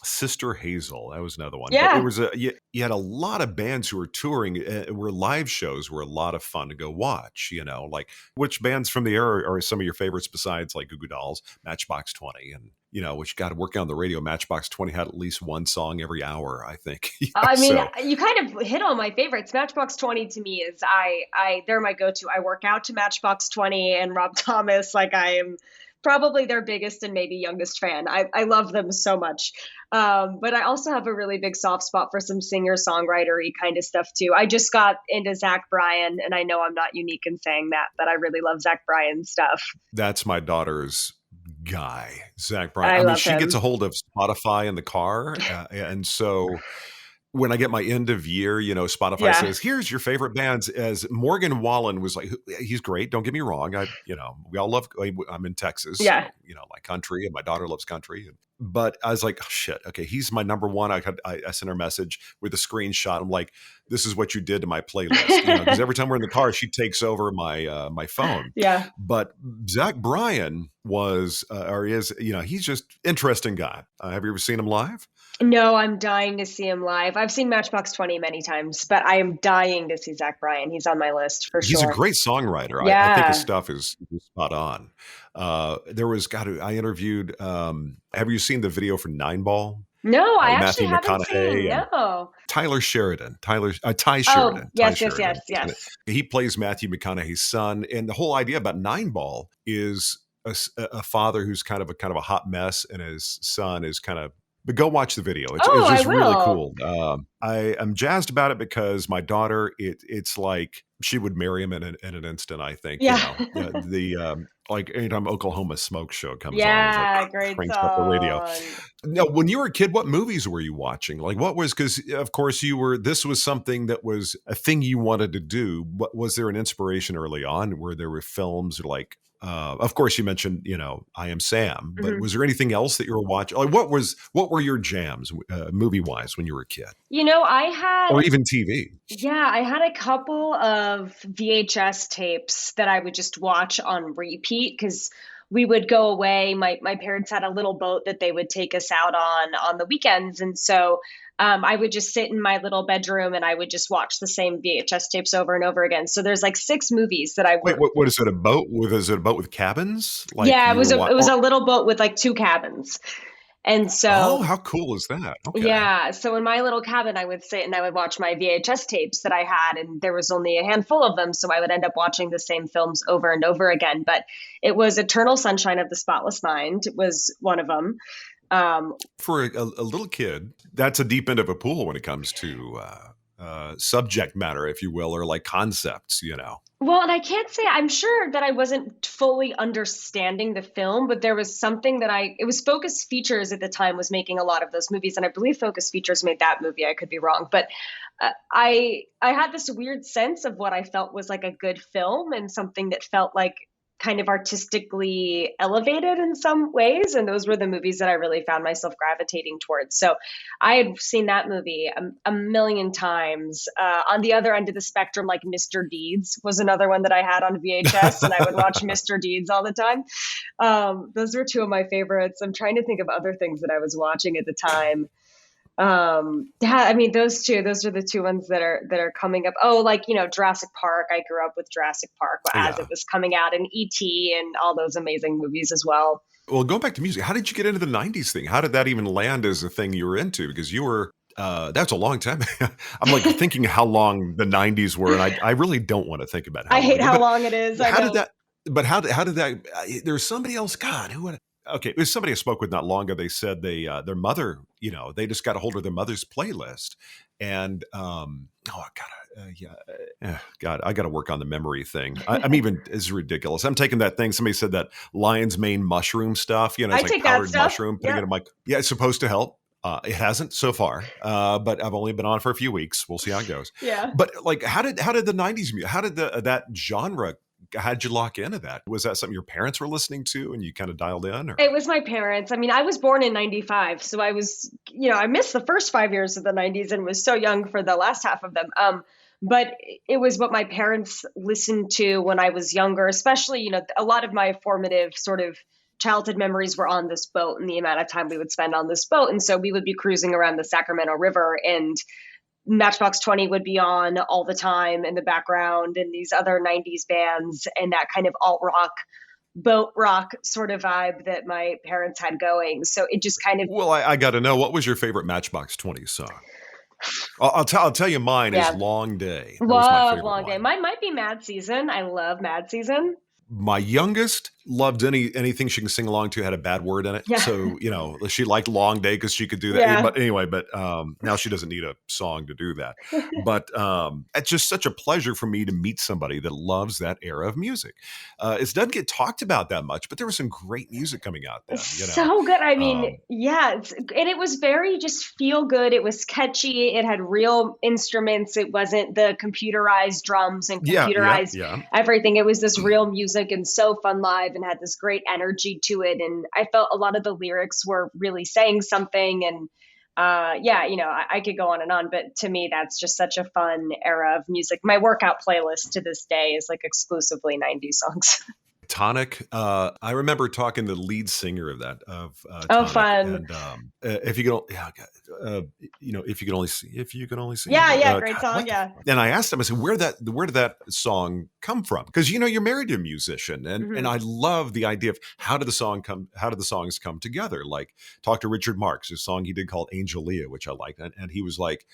Sister Hazel, that was another one. But Yeah. it was you had a lot of bands who were touring, where live shows were a lot of fun to go watch. Like which bands from the era are some of your favorites besides like Goo Goo Dolls, Matchbox 20, and which got to work on the radio. Matchbox 20 had at least one song every hour, I think. I mean, you kind of hit on my favorites. Matchbox 20 to me is they're my go-to. I work out to Matchbox 20 and Rob Thomas. Like I am probably their biggest and maybe youngest fan. I love them so much. But I also have a really big soft spot for some singer-songwriter-y kind of stuff too. I just got into Zach Bryan, and I know I'm not unique in saying that, but I really love Zach Bryan stuff. That's my daughter's guy, Zach Bryan. I mean, she gets a hold of Spotify in the car, and so when I get my end of year, Spotify says, "Here's your favorite bands." As Morgan Wallen was like, he's great. Don't get me wrong. We all love. I'm in Texas. Yeah. So, like country, and my daughter loves country. But I was like, oh, shit. Okay, he's my number one. I sent her a message with a screenshot. I'm like, this is what you did to my playlist. Because every time we're in the car, she takes over my my phone. Yeah. But Zach Bryan was or is, he's just interesting guy. Have you ever seen him live? No, I'm dying to see him live. I've seen Matchbox 20 many times, but I am dying to see Zach Bryan. He's on my list for sure. He's a great songwriter. Yeah. I think his stuff is spot on. I interviewed, have you seen the video for Nine Ball? No, I Matthew actually haven't McConaughey seen. No. Ty Sheridan. Oh, yes. He plays Matthew McConaughey's son. And the whole idea about Nine Ball is a father who's kind of a hot mess, and his son is kind of. But go watch the video. It's just really cool. I am jazzed about it because my daughter, it's like she would marry him in an instant, I think. Yeah. Like anytime Oklahoma Smoke Show comes on, yeah, great cranks song. up the radio. Now, when you were a kid, what movies were you watching? Like what was, because of course this was something that was a thing you wanted to do. Was there an inspiration early on where there were films like, of course you mentioned, I Am Sam, but was there anything else that you were watching? Like what were your jams movie wise when you were a kid? I had, or even TV. Yeah, I had a couple of VHS tapes that I would just watch on repeat because we would go away. My parents had a little boat that they would take us out on the weekends. And so I would just sit in my little bedroom and I would just watch the same VHS tapes over and over again. So there's like 6 movies that I would. Wait, what is it? A boat? Is it a boat with cabins? Like yeah, it was a little boat with like 2 cabins. And so, oh, how cool is that? Okay. Yeah. So in my little cabin, I would sit and I would watch my VHS tapes that I had, and there was only a handful of them. So I would end up watching the same films over and over again. But it was Eternal Sunshine of the Spotless Mind was one of them. For a little kid, that's a deep end of a pool when it comes to subject matter, if you will, or like concepts, Well, and I can't say, I'm sure that I wasn't fully understanding the film, but there was something that it was Focus Features at the time was making a lot of those movies. And I believe Focus Features made that movie. I could be wrong, but I had this weird sense of what I felt was like a good film and something that felt like kind of artistically elevated in some ways. And those were the movies that I really found myself gravitating towards. So I had seen that movie a million times. On the other end of the spectrum, like Mr. Deeds was another one that I had on VHS, and I would watch Mr. Deeds all the time. Those were 2 of my favorites. I'm trying to think of other things that I was watching at the time. I mean, those are the 2 ones that are coming up. Oh, like, Jurassic Park. I grew up with Jurassic Park as it was coming out, and E.T. and all those amazing movies as well. Well, going back to music, how did you get into the 90s thing? How did that even land as a thing you were into? Because you were, that's a long time. I'm like thinking how long the 90s were, and I really don't want to think about how I hate how long it is. How did that, there's somebody else, God, who would. Okay, it was somebody I spoke with not long ago. They said their mother, they just got a hold of their mother's playlist, and God, I got to work on the memory thing. I'm even, it's ridiculous. I'm taking that thing. Somebody said that lion's mane mushroom stuff. It's like powdered mushroom. Putting it in my, it's supposed to help. It hasn't so far, but I've only been on for a few weeks. We'll see how it goes. Yeah. But like, how did the 90s? How did that genre? How'd you lock into that? Was that something your parents were listening to and you kind of dialed in? Or? It was my parents. I mean, I was born in 95. So I was, I missed the first 5 years of the 90s and was so young for the last half of them. but it was what my parents listened to when I was younger, especially, a lot of my formative sort of childhood memories were on this boat and the amount of time we would spend on this boat. And so we would be cruising around the Sacramento River, and Matchbox 20 would be on all the time in the background, and these other 90s bands, and that kind of alt rock, boat rock sort of vibe that my parents had going. So it just kind of. Well, I got to know, what was your favorite Matchbox 20 song? I'll tell you mine is Long Day. That was my favorite Long Day. Mine might be Mad Season. I love Mad Season. My youngest loved anything she can sing along to had a bad word in it. Yeah. So, she liked Long Day because she could do that. Yeah. But anyway, now she doesn't need a song to do that. But it's just such a pleasure for me to meet somebody that loves that era of music. It doesn't get talked about that much, but there was some great music coming out then. So good. I mean, and it was very just feel good. It was catchy. It had real instruments. It wasn't the computerized drums and computerized everything. It was this real music and so fun live, and had this great energy to it. And I felt a lot of the lyrics were really saying something. And I could go on and on, but to me, that's just such a fun era of music. My workout playlist to this day is like exclusively 90s songs. Tonic. I remember talking to the lead singer of that. Tonic, fun. And if you could only see. Yeah, great song. Yeah. And I asked him, I said, where did that song come from? Because you're married to a musician, and I love the idea of how did the songs come together? Like, talk to Richard Marx, a song he did called Angel Leah, which I liked, and he was like.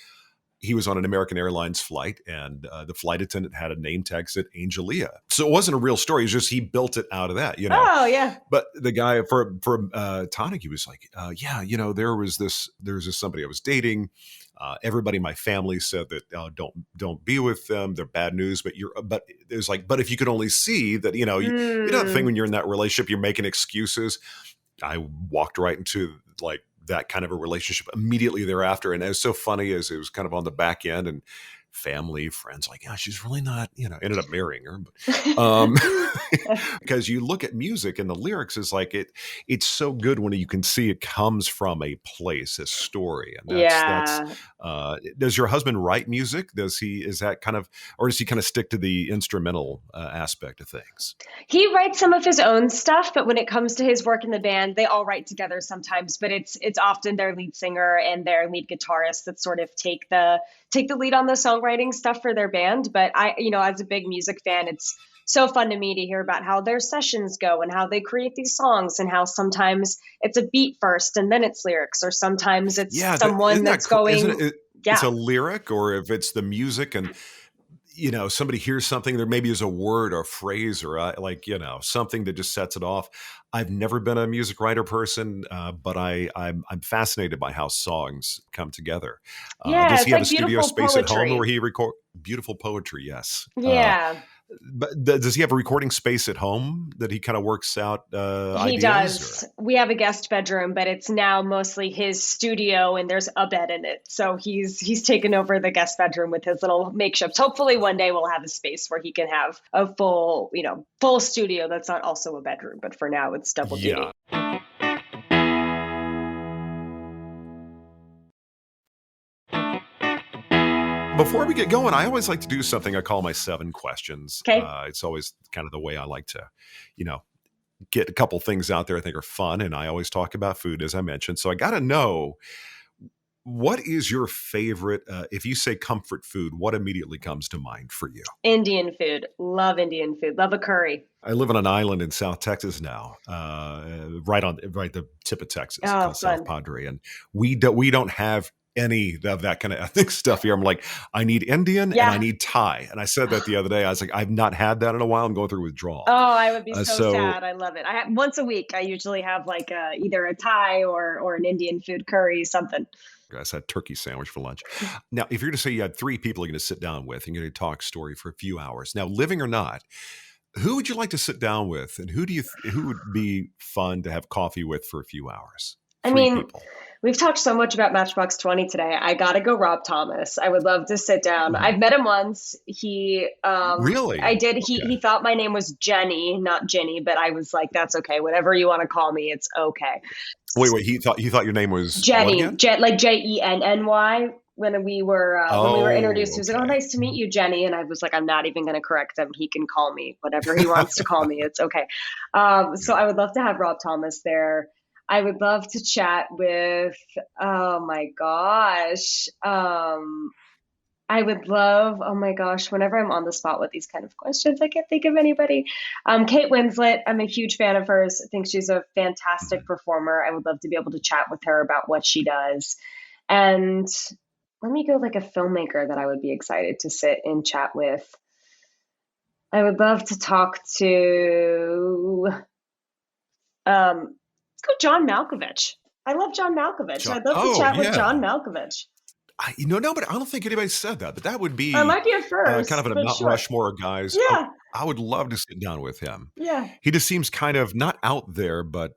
He was on an American Airlines flight, and the flight attendant had a name tag that said Angelia. So it wasn't a real story. It was just he built it out of that, Oh, yeah. But the guy for Tonic, he was like, there was somebody I was dating. Everybody in my family said that don't be with them. They're bad news. But it was like, but if you could only see that, you know the thing when you're in that relationship, you're making excuses. I walked right into like that kind of a relationship immediately thereafter. And it was so funny as it was kind of on the back end, and family, friends, like, yeah, she's really not, ended up marrying her. But, because you look at music and the lyrics is like, it's so good when you can see it comes from a place, a story. And that's does your husband write music? Or does he kind of stick to the instrumental aspect of things? He writes some of his own stuff, but when it comes to his work in the band, they all write together sometimes, but it's often their lead singer and their lead guitarist that sort of take the lead on the songwriting stuff for their band. But I, as a big music fan, it's so fun to me to hear about how their sessions go and how they create these songs, and how sometimes it's a beat first and then it's lyrics, or sometimes it's someone that's going. It's a lyric, or if it's the music and somebody hears something, there maybe is a word or a phrase or something that just sets it off. I've never been a music writer person, but I'm fascinated by how songs come together. Does he have a studio space at home where he record beautiful poetry? Yes. Yeah. But does he have a recording space at home that he kind of works out ideas? He does. Or? We have a guest bedroom, but it's now mostly his studio, and there's a bed in it. So he's taken over the guest bedroom with his little makeshift. Hopefully one day we'll have a space where he can have a full studio that's not also a bedroom. But for now, it's double duty. Before we get going, I always like to do something I call my 7 questions. Okay. It's always kind of the way I like to, get a couple things out there I think are fun. And I always talk about food, as I mentioned. So I got to know, what is your favorite, if you say comfort food, what immediately comes to mind for you? Indian food. Love Indian food. Love a curry. I live on an island in South Texas now, right the tip of Texas, called South Padre. And we don't have any of that kind of ethnic stuff here. I'm like, I need Indian and I need Thai. And I said that the other day. I was like, I've not had that in a while. I'm going through withdrawal. Oh, I would be so sad. I love it. I have once a week. I usually have like either a Thai or an Indian food curry, something. I had turkey sandwich for lunch. Now, if you're going to say you had 3 people you're going to sit down with and you're going to talk story for a few hours, now living or not, who would you like to sit down with, and who would be fun to have coffee with for a few hours? 3 people. We've talked so much about Matchbox 20 today. I got to go Rob Thomas. I would love to sit down. I've met him once. He really? I did. He thought my name was Jenny, not Ginny, but I was like, that's okay. Whatever you want to call me, it's okay. Wait. He thought your name was Jenny. Like Jenny. when we were introduced. He was like, "Oh, Okay. nice to meet you, Jenny." And I was like, "I'm not even going to correct him. He can call me whatever he wants to call me. It's okay." So I would love to have Rob Thomas there. I would love to chat with. Oh my gosh. I would love. Oh my gosh. Whenever I'm on the spot with these kind of questions, I can't think of anybody. Kate Winslet. I'm a huge fan of hers. I think she's a fantastic performer. I would love to be able to chat with her about what she does. And let me go like a filmmaker that I would be excited to sit and chat with. I would love to talk to let's go John Malkovich. I love John Malkovich. I'd love to chat with John Malkovich. No, but I don't think anybody said that. But that would be It might be a first, kind of a Mount sure. Rushmore of guys. Yeah. I would love to sit down with him. Yeah. He just seems kind of not out there, but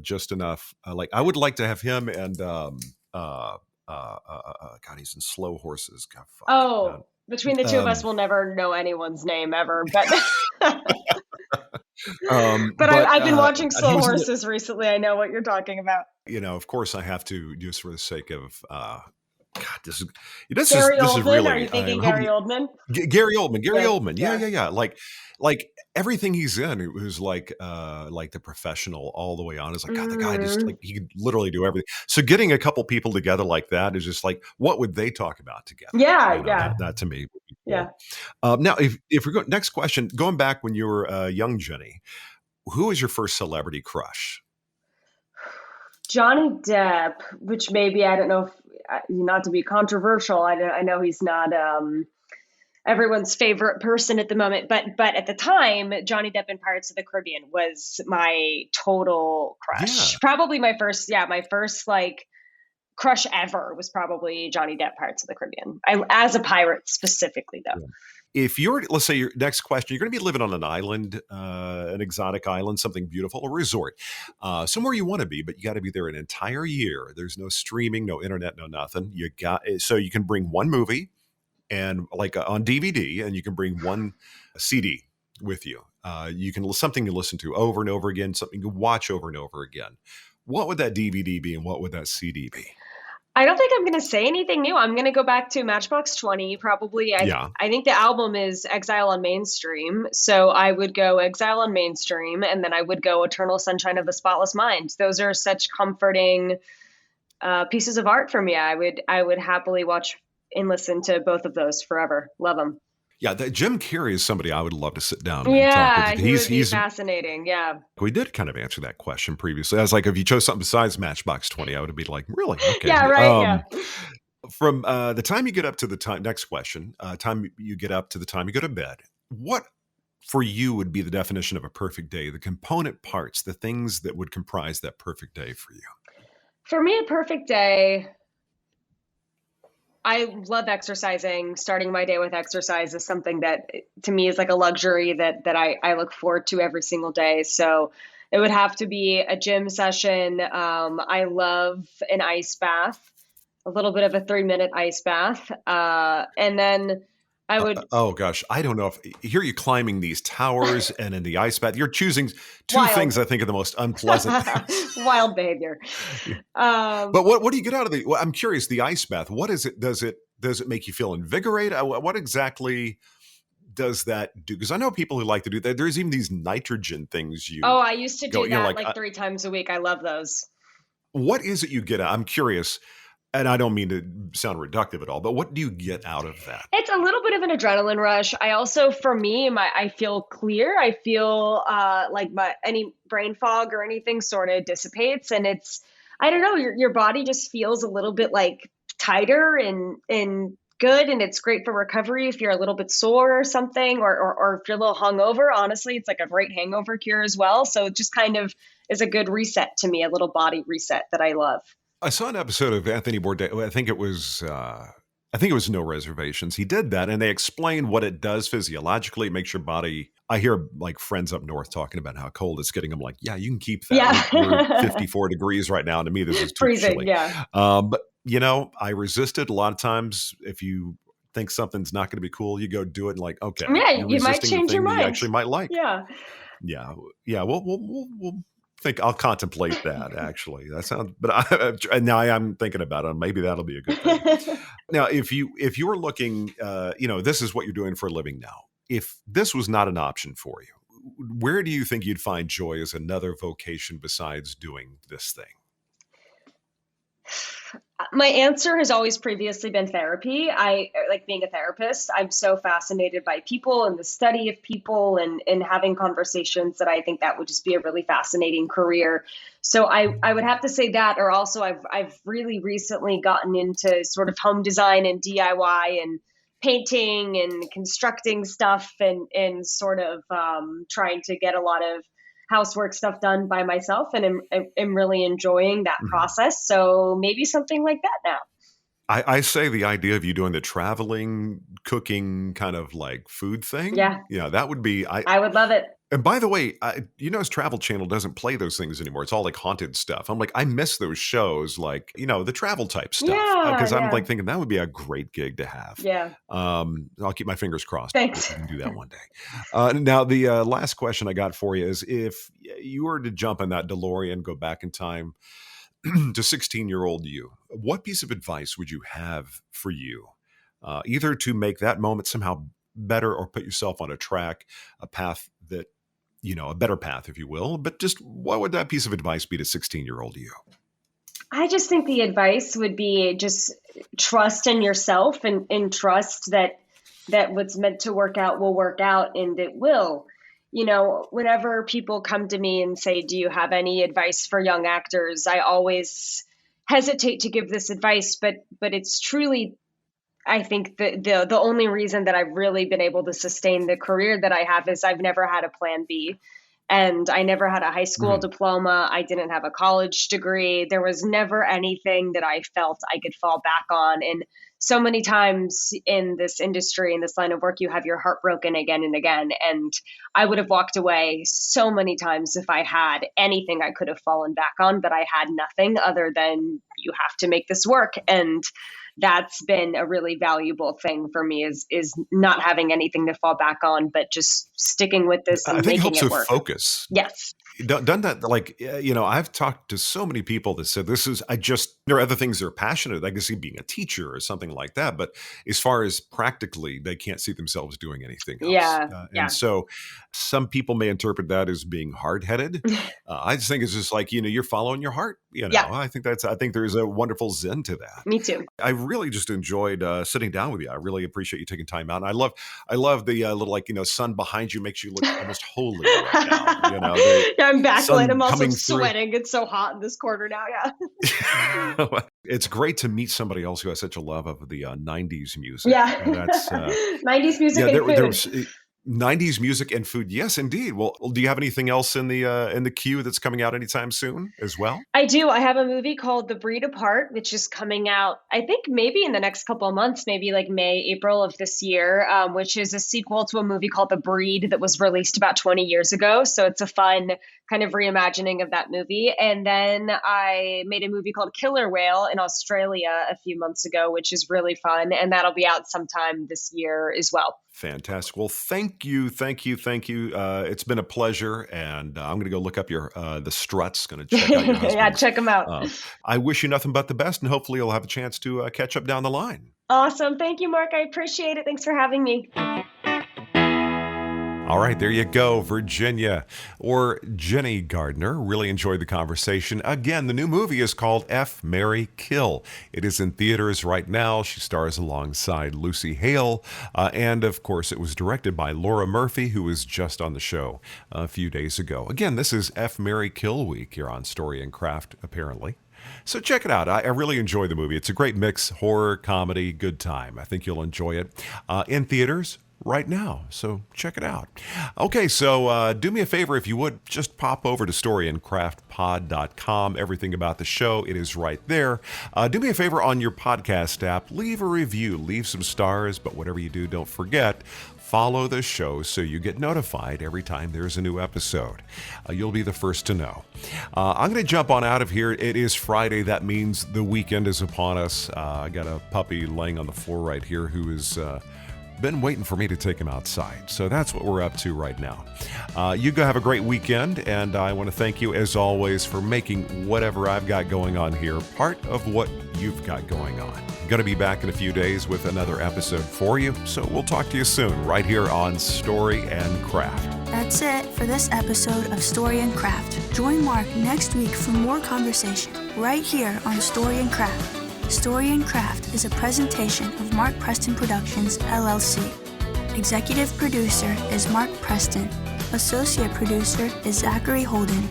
just enough. Like I would like to have him and God, he's in Slow Horses. God, fuck. Between the two of us, we'll never know anyone's name ever. But but I've been watching Slow Horses recently. I know what you're talking about. Of course, I have to just for the sake of. God, this is really. Are you thinking Gary Oldman? Gary Oldman. Yeah. Like everything he's in, it was like The Professional all the way on. It's like God, the guy just like he could literally do everything. So getting a couple people together like that is just like, what would they talk about together? Yeah. That to me would be cool. Yeah. Now, if we're going next question, going back when you were young, Jenny, who was your first celebrity crush? Johnny Depp, which maybe I don't know if. Not to be controversial, I know he's not everyone's favorite person at the moment, but at the time, Johnny Depp in Pirates of the Caribbean was my total crush. Yeah. Probably my first like crush ever was probably Johnny Depp, Pirates of the Caribbean. As a pirate specifically, though. Yeah. If let's say your next question, you're going to be living on an island, an exotic island, something beautiful, a resort, somewhere you want to be, but you got to be there an entire year. There's no streaming, no internet, no nothing. So you can bring one movie and like on DVD, and you can bring one CD with you. You can something to listen to over and over again, something to watch over and over again. What would that DVD be, and what would that CD be? I don't think I'm going to say anything new. I'm going to go back to Matchbox 20, probably. I think the album is Exile on Mainstream. So I would go Exile on Mainstream, and then I would go Eternal Sunshine of the Spotless Mind. Those are such comforting pieces of art for me. I would happily watch and listen to both of those forever. Love them. Yeah, Jim Carrey is somebody I would love to sit down and talk with. He's fascinating. Yeah. We did kind of answer that question previously. I was like, if you chose something besides Matchbox 20, I would be like, really? Okay. Yeah, right. From the time you get up to the time, next question, time you get up to the time you go to bed, what for you would be the definition of a perfect day, the component parts, the things that would comprise that perfect day for you? For me, a perfect day... I love exercising. Starting my day with exercise is something that to me is like a luxury that I look forward to every single day. So it would have to be a gym session. I love an ice bath, a little bit of a 3-minute ice bath. And then I would. Oh gosh, I don't know if here you're climbing these towers and in the ice bath. You're choosing two things I think are the most unpleasant things. Wild behavior. But what do you get out of the? Well, I'm curious. The ice bath. What is it? Does it make you feel invigorated? What exactly does that do? Because I know people who like to do that. There's even these nitrogen things. I used to do that like 3 times a week. I love those. What is it you get out? I'm curious. And I don't mean to sound reductive at all, but what do you get out of that? It's a little bit of an adrenaline rush. I also, for me, I feel clear. I feel like any brain fog or anything sort of dissipates. And it's, I don't know, your body just feels a little bit like tighter and good. And it's great for recovery if you're a little bit sore or something, or if you're a little hungover. Honestly, it's like a great hangover cure as well. So it just kind of is a good reset to me, a little body reset that I love. I saw an episode of Anthony Bourdain. I think it was No Reservations. He did that, and they explained what it does physiologically. It makes your body. I hear like friends up north talking about how cold it's getting. I'm like, yeah, you can keep that. Yeah. We're 54 degrees right now, and to me, this is too freezing. Chilly. Yeah. But I resisted. A lot of times, if you think something's not going to be cool, you go do it, and like, okay, yeah, you might change your mind. You actually might like. Yeah. Yeah. We'll think I'll contemplate that. Actually, that sounds. Now I'm thinking about it. Maybe that'll be a good thing. Now, if you were looking, this is what you're doing for a living now. If this was not an option for you, where do you think you'd find joy as another vocation besides doing this thing? My answer has always previously been therapy. I like being a therapist. I'm so fascinated by people and the study of people and having conversations that I think that would just be a really fascinating career. So I would have to say that, or also I've really recently gotten into sort of home design and DIY and painting and constructing stuff and sort of trying to get a lot of housework stuff done by myself, and I'm really enjoying that process. So maybe something like that now. I say the idea of you doing the traveling, cooking kind of like food thing. Yeah. That would be, I would love it. And by the way, his Travel Channel doesn't play those things anymore. It's all like haunted stuff. I'm like, I miss those shows, like, the travel type stuff. Because I'm like thinking that would be a great gig to have. Yeah. I'll keep my fingers crossed. Thanks. We can do that one day. Now, the last question I got for you is, if you were to jump in that DeLorean, go back in time to 16-year-old you, what piece of advice would you have for you? Either to make that moment somehow better or put yourself on a track, a path that, a better path, if you will. But just what would that piece of advice be to 16-year-old you? I just think the advice would be just trust in yourself and trust that what's meant to work out will work out, and it will. Whenever people come to me and say, do you have any advice for young actors? I always hesitate to give this advice, but it's truly, I think the only reason that I've really been able to sustain the career that I have is I've never had a plan B. And I never had a high school diploma. I didn't have a college degree. There was never anything that I felt I could fall back on. And so many times in this industry, in this line of work, you have your heart broken again and again. And I would have walked away so many times if I had anything I could have fallen back on, but I had nothing other than you have to make this work. And that's been a really valuable thing for me is not having anything to fall back on, but just sticking with this and making it work. I think it helps with focus. Yes. Done that, like, I've talked to so many people that said there are other things they're passionate. I can see being a teacher or something like that. But as far as practically, they can't see themselves doing anything else. Yeah. And so some people may interpret that as being hard-headed. I just think it's just like, you're following your heart. Yeah. I think there's a wonderful zen to that. Me too. I really just enjoyed sitting down with you. I really appreciate you taking time out. And I love the little, sun behind you makes you look almost holy right now. I'm backlit. I'm also sweating. It's so hot in this corner now. Yeah. It's great to meet somebody else who has such a love of the 90's music. Yeah. That's 90's music and food. There was 90's music and food. Yes, indeed. Well, do you have anything else in the queue that's coming out anytime soon as well? I do. I have a movie called The Breed Apart, which is coming out, I think maybe in the next couple of months, maybe like May, April of this year, which is a sequel to a movie called The Breed that was released about 20 years ago. So it's a fun kind of reimagining of that movie. And then I made a movie called Killer Whale in Australia a few months ago, which is really fun. And that'll be out sometime this year as well. Fantastic. Well, thank you. It's been a pleasure, and I'm going to go look up the Struts. Going to check out your husband. Yeah, check them out. I wish you nothing but the best, and hopefully you'll have a chance to catch up down the line. Awesome. Thank you, Mark. I appreciate it. Thanks for having me. All right, there you go, Virginia, or Jenny Gardner. Really enjoyed the conversation. Again, the new movie is called F, Marry, Kill. It is in theaters right now. She stars alongside Lucy Hale. And, of course, it was directed by Laura Murphy, who was just on the show a few days ago. Again, this is F, Marry, Kill week here on Story and Craft, apparently. So check it out. I really enjoy the movie. It's a great mix, horror, comedy, good time. I think you'll enjoy it. In theaters right now, so check it out. Okay, so do me a favor, if you would, just pop over to storyandcraftpod.com. Everything about the show, it is right there. Do me a favor on your podcast app, leave a review, leave some stars, but whatever you do, don't forget, follow the show so you get notified every time there's a new episode. You'll be the first to know. I'm going to jump on out of here. It is Friday. That means the weekend is upon us. I got a puppy laying on the floor right here who is been waiting for me to take him outside. So that's what we're up to right now. You go have a great weekend, and I want to thank you, as always, for making whatever I've got going on here part of what you've got going on. I'm going to be back in a few days with another episode for you, so we'll talk to you soon right here on Story and Craft. That's it for this episode of Story and Craft. Join Mark next week for more conversation right here on Story and Craft. Story and Craft is a presentation of Mark Preston Productions, LLC. Executive producer is Mark Preston. Associate producer is Zachary Holden.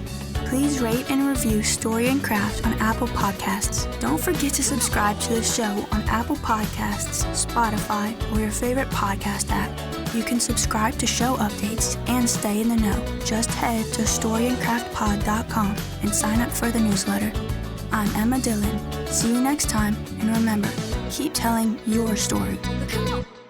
Please rate and review Story and Craft on Apple Podcasts. Don't forget to subscribe to the show on Apple Podcasts, Spotify, or your favorite podcast app. You can subscribe to show updates and stay in the know. Just head to storyandcraftpod.com and sign up for the newsletter. I'm Emma Dylan. See you next time, and remember, keep telling your story. Come on.